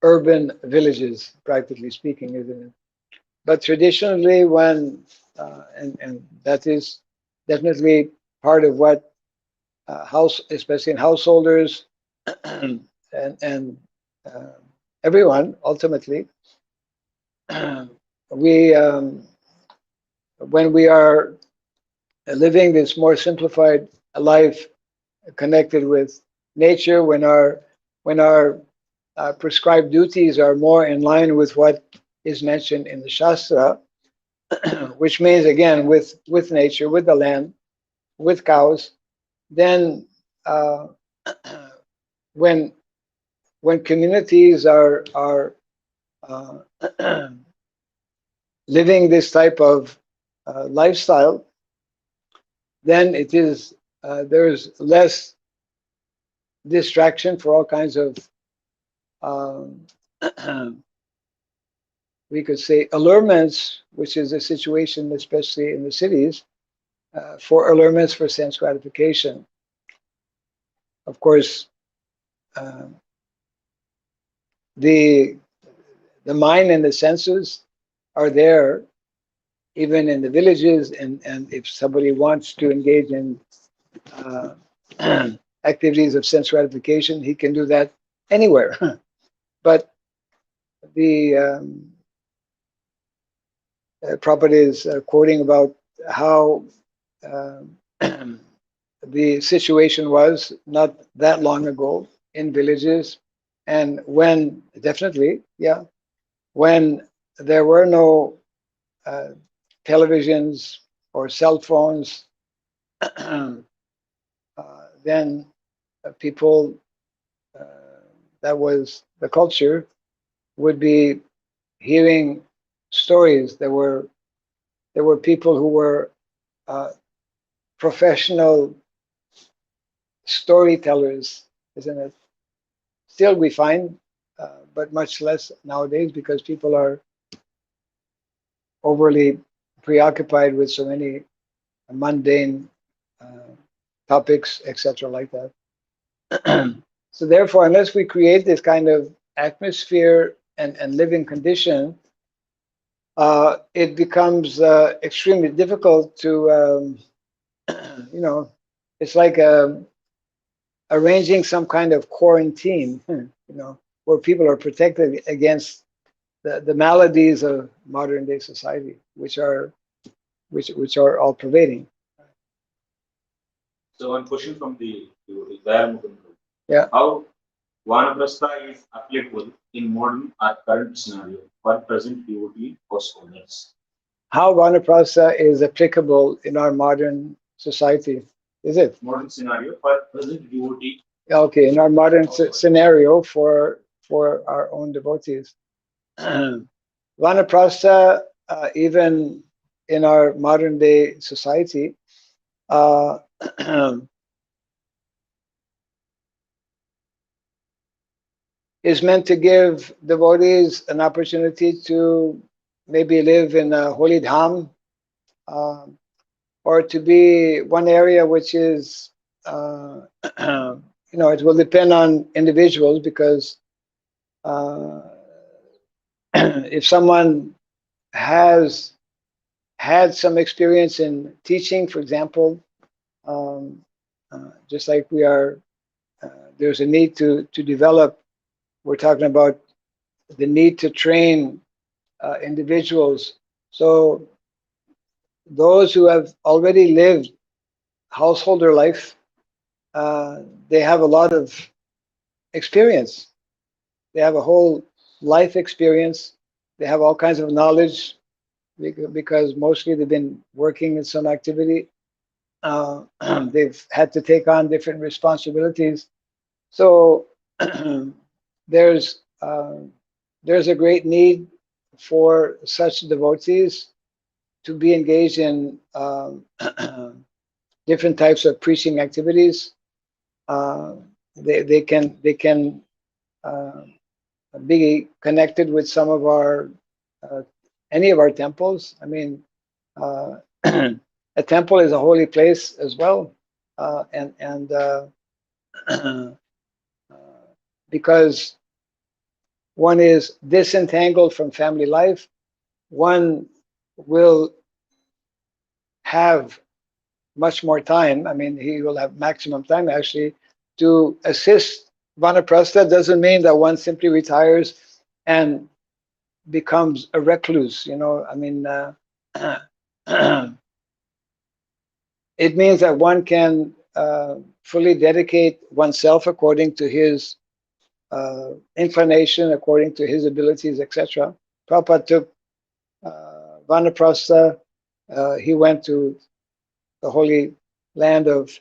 urban villages, practically speaking, isn't it? But traditionally, when and that is definitely part of what especially in householders and everyone ultimately, we when we are living this more simplified life, connected with nature, when our prescribed duties are more in line with what is mentioned in the Shastra, which means again with nature, with the land, with cows, then when communities are living this type of lifestyle, then it is there's less distraction for all kinds of we could say allurements, which is a situation especially in the cities for allurements for sense gratification. Of course, the mind and the senses are there even in the villages, and if somebody wants to engage in activities of sense gratification, he can do that anywhere. But the Prabhupada is quoting about how the situation was not that long ago in villages, and when definitely, yeah, when there were no televisions or cell phones, then people, that was the culture, would be hearing stories. There were people who were professional storytellers, isn't it? Still, we find but much less nowadays because people are overly preoccupied with so many mundane topics, etc., like that. So therefore, unless we create this kind of atmosphere and living condition, it becomes extremely difficult to, it's like arranging some kind of quarantine, where people are protected against the maladies of modern day society, which are all pervading. So one question from the devotee, Yeah. how Vanaprastha is applicable in modern or current scenario for present devotee or scholars? How Vanaprastha is applicable in our modern society? Is it? Modern scenario for present devotee. Okay, in our modern scenario for our own devotees. Vanaprastha, even in our modern day society, is meant to give devotees an opportunity to maybe live in a holy dham, or to be one area which is, it will depend on individuals because if someone has had some experience in teaching, for example, just like we are, there's a need to develop. We're talking about the need to train individuals. So those who have already lived householder life, they have a lot of experience. They have a whole life experience. They have all kinds of knowledge because mostly they've been working in some activity. They've had to take on different responsibilities. So there's a great need for such devotees to be engaged in different types of preaching activities. They can be connected with some of our any of our temples. I mean, a temple is a holy place as well, and because one is disentangled from family life, one will have much more time. I mean, he will have maximum time actually to assist. Vanaprastha doesn't mean that one simply retires and becomes a recluse. I mean, it means that one can fully dedicate oneself according to his inclination, according to his abilities, etc. Prabhupada took Vanaprastha. He went to the holy land of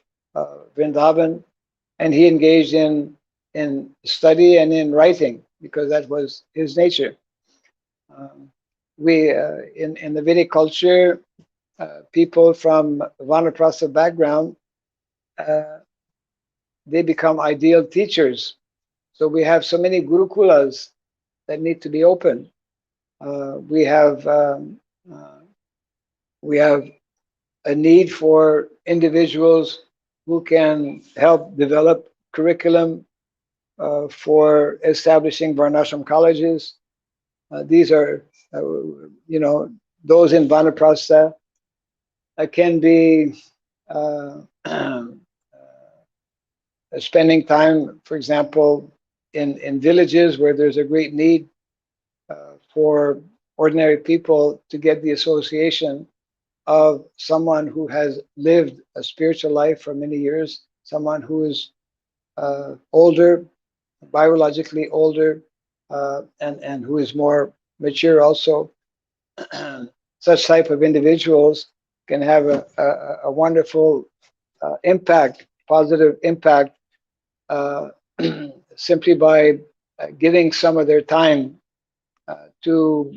Vrindavan, and he engaged in study and in writing because that was his nature. We in the Vedic culture, people from Vanaprastha background, they become ideal teachers. So we have so many gurukulas that need to be open. We have a need for individuals who can help develop curriculum for establishing Varnasrama colleges. These are, those in Vanaprastha can be spending time, for example, in villages where there's a great need for ordinary people to get the association of someone who has lived a spiritual life for many years, someone who is older, biologically older, and who is more mature also. Such type of individuals can have a wonderful impact, positive impact, simply by giving some of their time to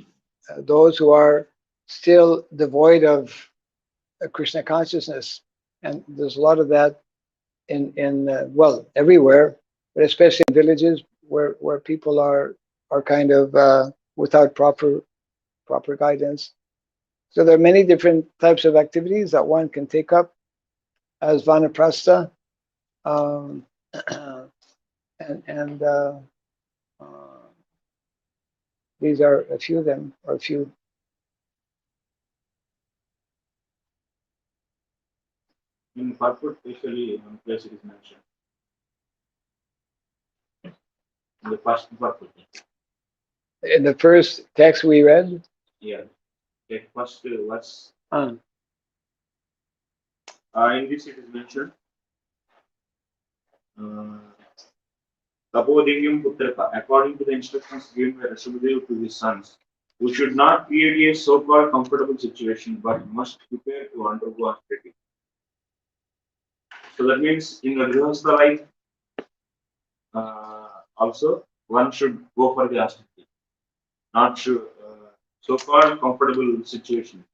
those who are still devoid of Krishna consciousness. And there's a lot of that in well, everywhere, but especially in villages, where people are kind of without proper guidance. So there are many different types of activities that one can take up as vanaprastha, um, and these are a few of them, or a few. In purport, especially one place it is mentioned. In the first purport. In the first text we read, Yeah. Take first verse. uh, In this it is mentioned. Tapodingyam Putraka, according to the instructions given by Rishabhadeva to his sons, we should not create a so-called comfortable situation, but must prepare to undergo austerity. So that means in the Grihastha life, also one should go for the austerity, not so-called comfortable situation.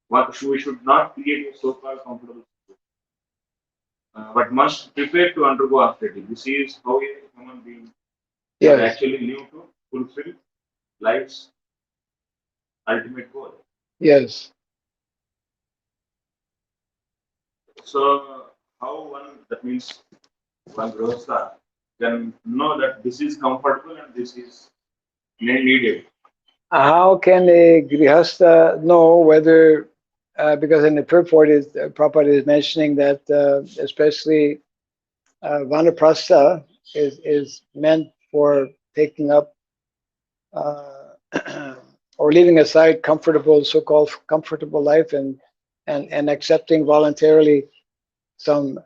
We should not create a so-called comfortable situation, but must prepare to undergo austerity. This is how a human being yes, actually live to fulfill life's ultimate goal. yes. So how one, that means one grihastha can know that this is comfortable and this is needed. How can a grihastha know whether, because in the purport is Prabhupada is mentioning that especially vanaprastha is meant for taking up or leaving aside comfortable, so-called comfortable life, and accepting voluntarily some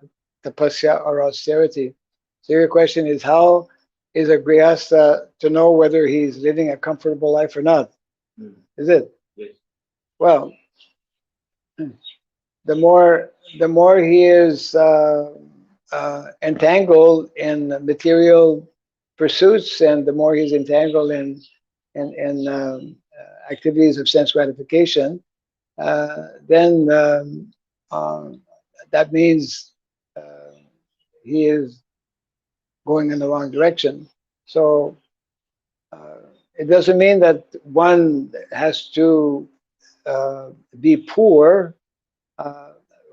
tapasya or austerity. So your question is, how is a grihastha to know whether he's living a comfortable life or not? Is it? Yes. Well, the more he is entangled in material pursuits, and the more he's entangled in activities of sense gratification, then that means he is going in the wrong direction. So it doesn't mean that one has to be poor.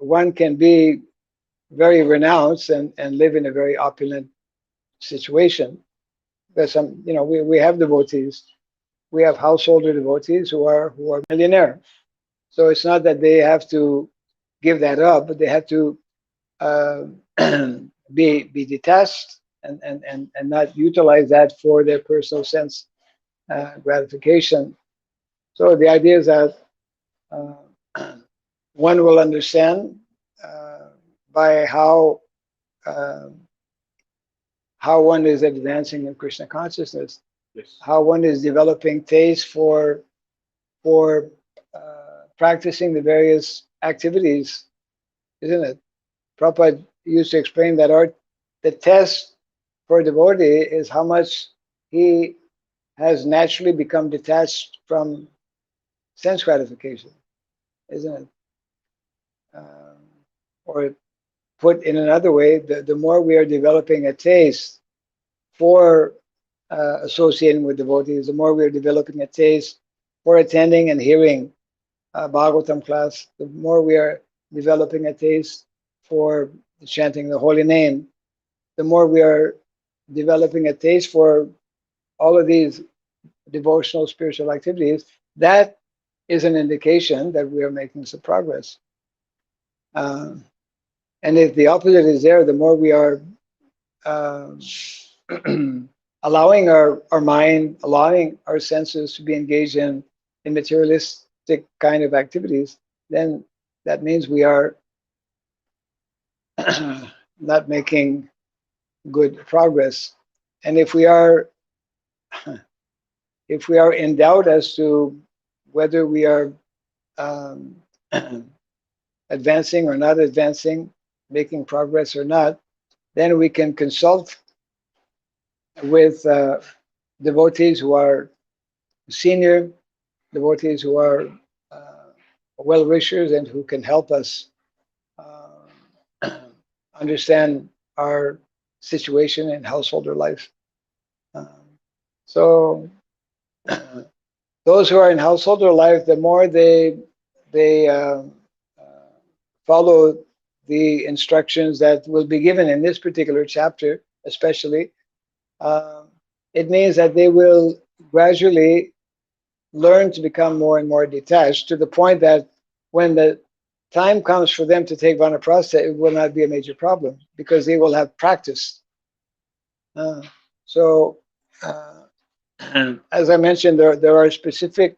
One can be very renounced and live in a very opulent situation. There's some, we have devotees, we have householder devotees who are millionaire. So it's not that they have to give that up, but they have to uh, be detached and not utilize that for their personal sense gratification. So the idea is that one will understand by uh, how one is advancing in Krishna consciousness, Yes. how one is developing taste for practicing the various activities, isn't it? Prabhupada used to explain that the test for a devotee is how much he has naturally become detached from sense gratification, isn't it? Or put in another way, the more we are developing a taste for associating with devotees, the more we are developing a taste for attending and hearing Bhagavatam class, the more we are developing a taste for chanting the holy name, the more we are developing a taste for all of these devotional spiritual activities. That is an indication that we are making some progress. And if the opposite is there, the more we are allowing our mind, allowing our senses to be engaged in materialistic kind of activities, then that means we are not making good progress. And if we are in doubt as to whether we are um, advancing or not advancing, making progress or not, then we can consult with devotees who are senior, devotees who are well-wishers and who can help us understand our situation in householder life. So those who are in householder life, the more they follow the instructions that will be given in this particular chapter, especially, uh, it means that they will gradually learn to become more and more detached to the point that when the time comes for them to take vanaprastha, it will not be a major problem because they will have practiced. Uh, so, uh, as I mentioned, there are specific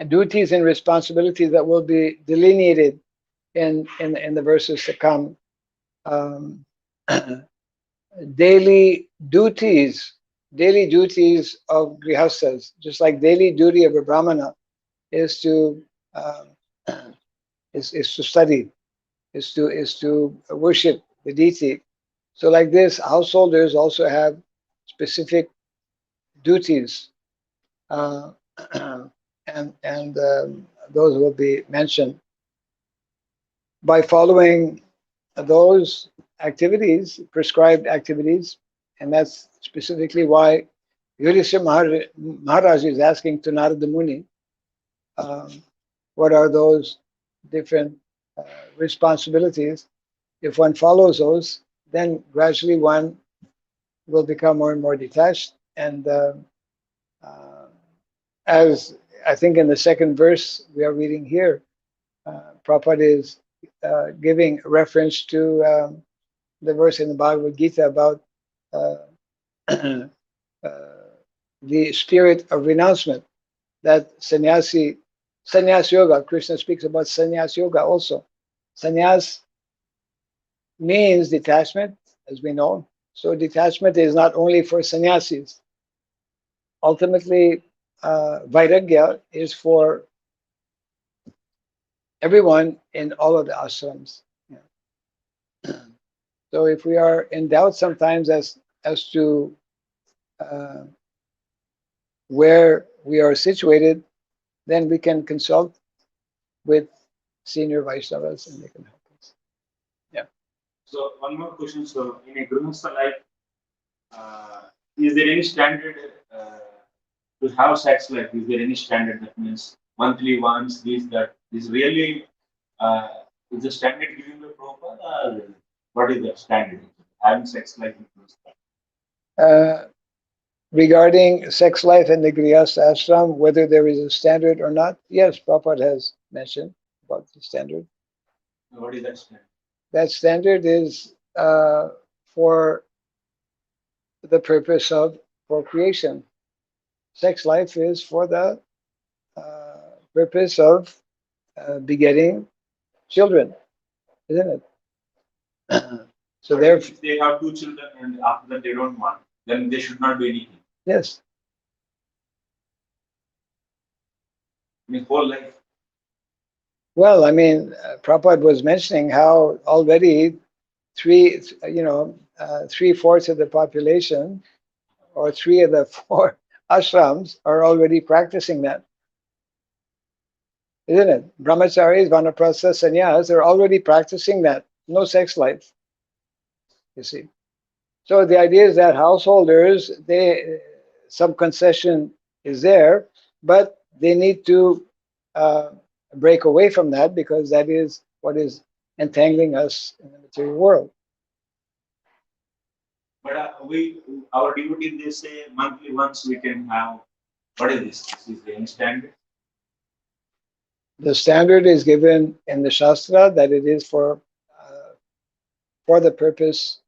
duties and responsibilities that will be delineated in the verses to come. Um, daily duties, daily duties of grihastas, just like daily duty of a brahmana is to um, is to study, is to worship the deity. So like this, householders also have specific duties, uh, and those will be mentioned. By following those activities, prescribed activities, and that's specifically why Yudhishthira Maharaj is asking to Narada Muni, um, what are those different uh, responsibilities? If one follows those, then gradually one will become more and more detached. And uh, as I think in the second verse we are reading here, Prabhupada is giving reference to the verse in the Bhagavad Gita about uh, uh, the spirit of renouncement, that sannyas yoga. Krishna speaks about sannyas yoga also. Sannyas means detachment, as we know. So detachment is not only for sannyasis. Ultimately, vairagya is for everyone in all of the ashrams. Yeah. So if we are in doubt sometimes as to uh, where we are situated, then we can consult with senior Vaishnavas and they can help us. Yeah. So one more question. So in a Grihastha life, uh, is there any standard to have sex life? Is there any standard that means monthly once, this, that? Is really uh, is the standard given by Prabhupada or what is the standard? Having sex life in Grihastha? Regarding sex life in the Grihastha ashram, whether there is a standard or not, yes, Prabhupada has mentioned about the standard. What is that standard? That standard is for the purpose of procreation. Sex life is for the purpose of begetting children, isn't it? So But therefore, if they have two children and after that they don't want, then they should not do anything. yes. I mean, whole life. Well, I mean, Prabhupada was mentioning how already three-fourths of the population, or three of the four ashrams, are already practicing that, isn't it? Brahmacharis, vanaprastha, sannyas are already practicing that. No sex life, you see. So the idea is that householders, some concession is there, but they need to uh, break away from that because that is what is entangling us in the material world. But our devotees, they say monthly once we can have. What is this? This is the any standard. The standard is given in the Shastra that it is for the purpose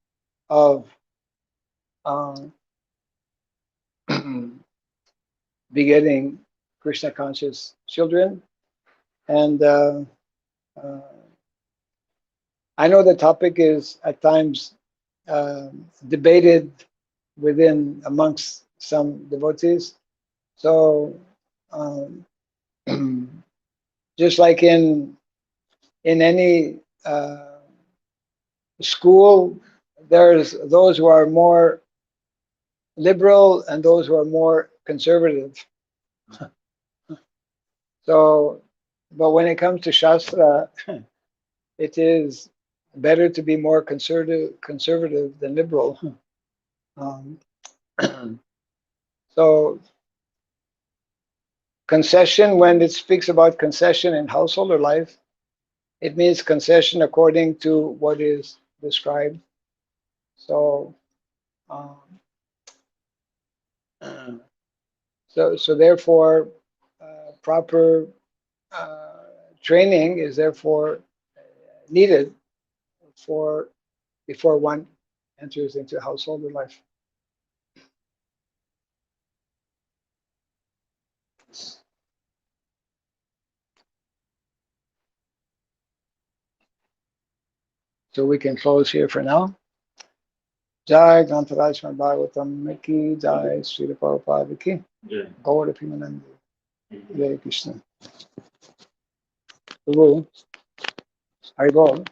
of um, begetting Krishna conscious children. And uh, I know the topic is at times debated amongst some devotees. So um, just like in any school, there's those who are more liberal and those who are more conservative. So, but when it comes to Shastra, it is better to be more conservative than liberal. Um, So concession, when it speaks about concession in household or life, it means concession according to what is described. So, um, so therefore, proper training is therefore needed for before one enters into household or life. So we can close here for now. Jai Grantaraj Bhagavatam Ki Jai Srila Prabhupada Ki Yeah. Gaura Pimanandi Hare Krishna. Prabhu, Haribol.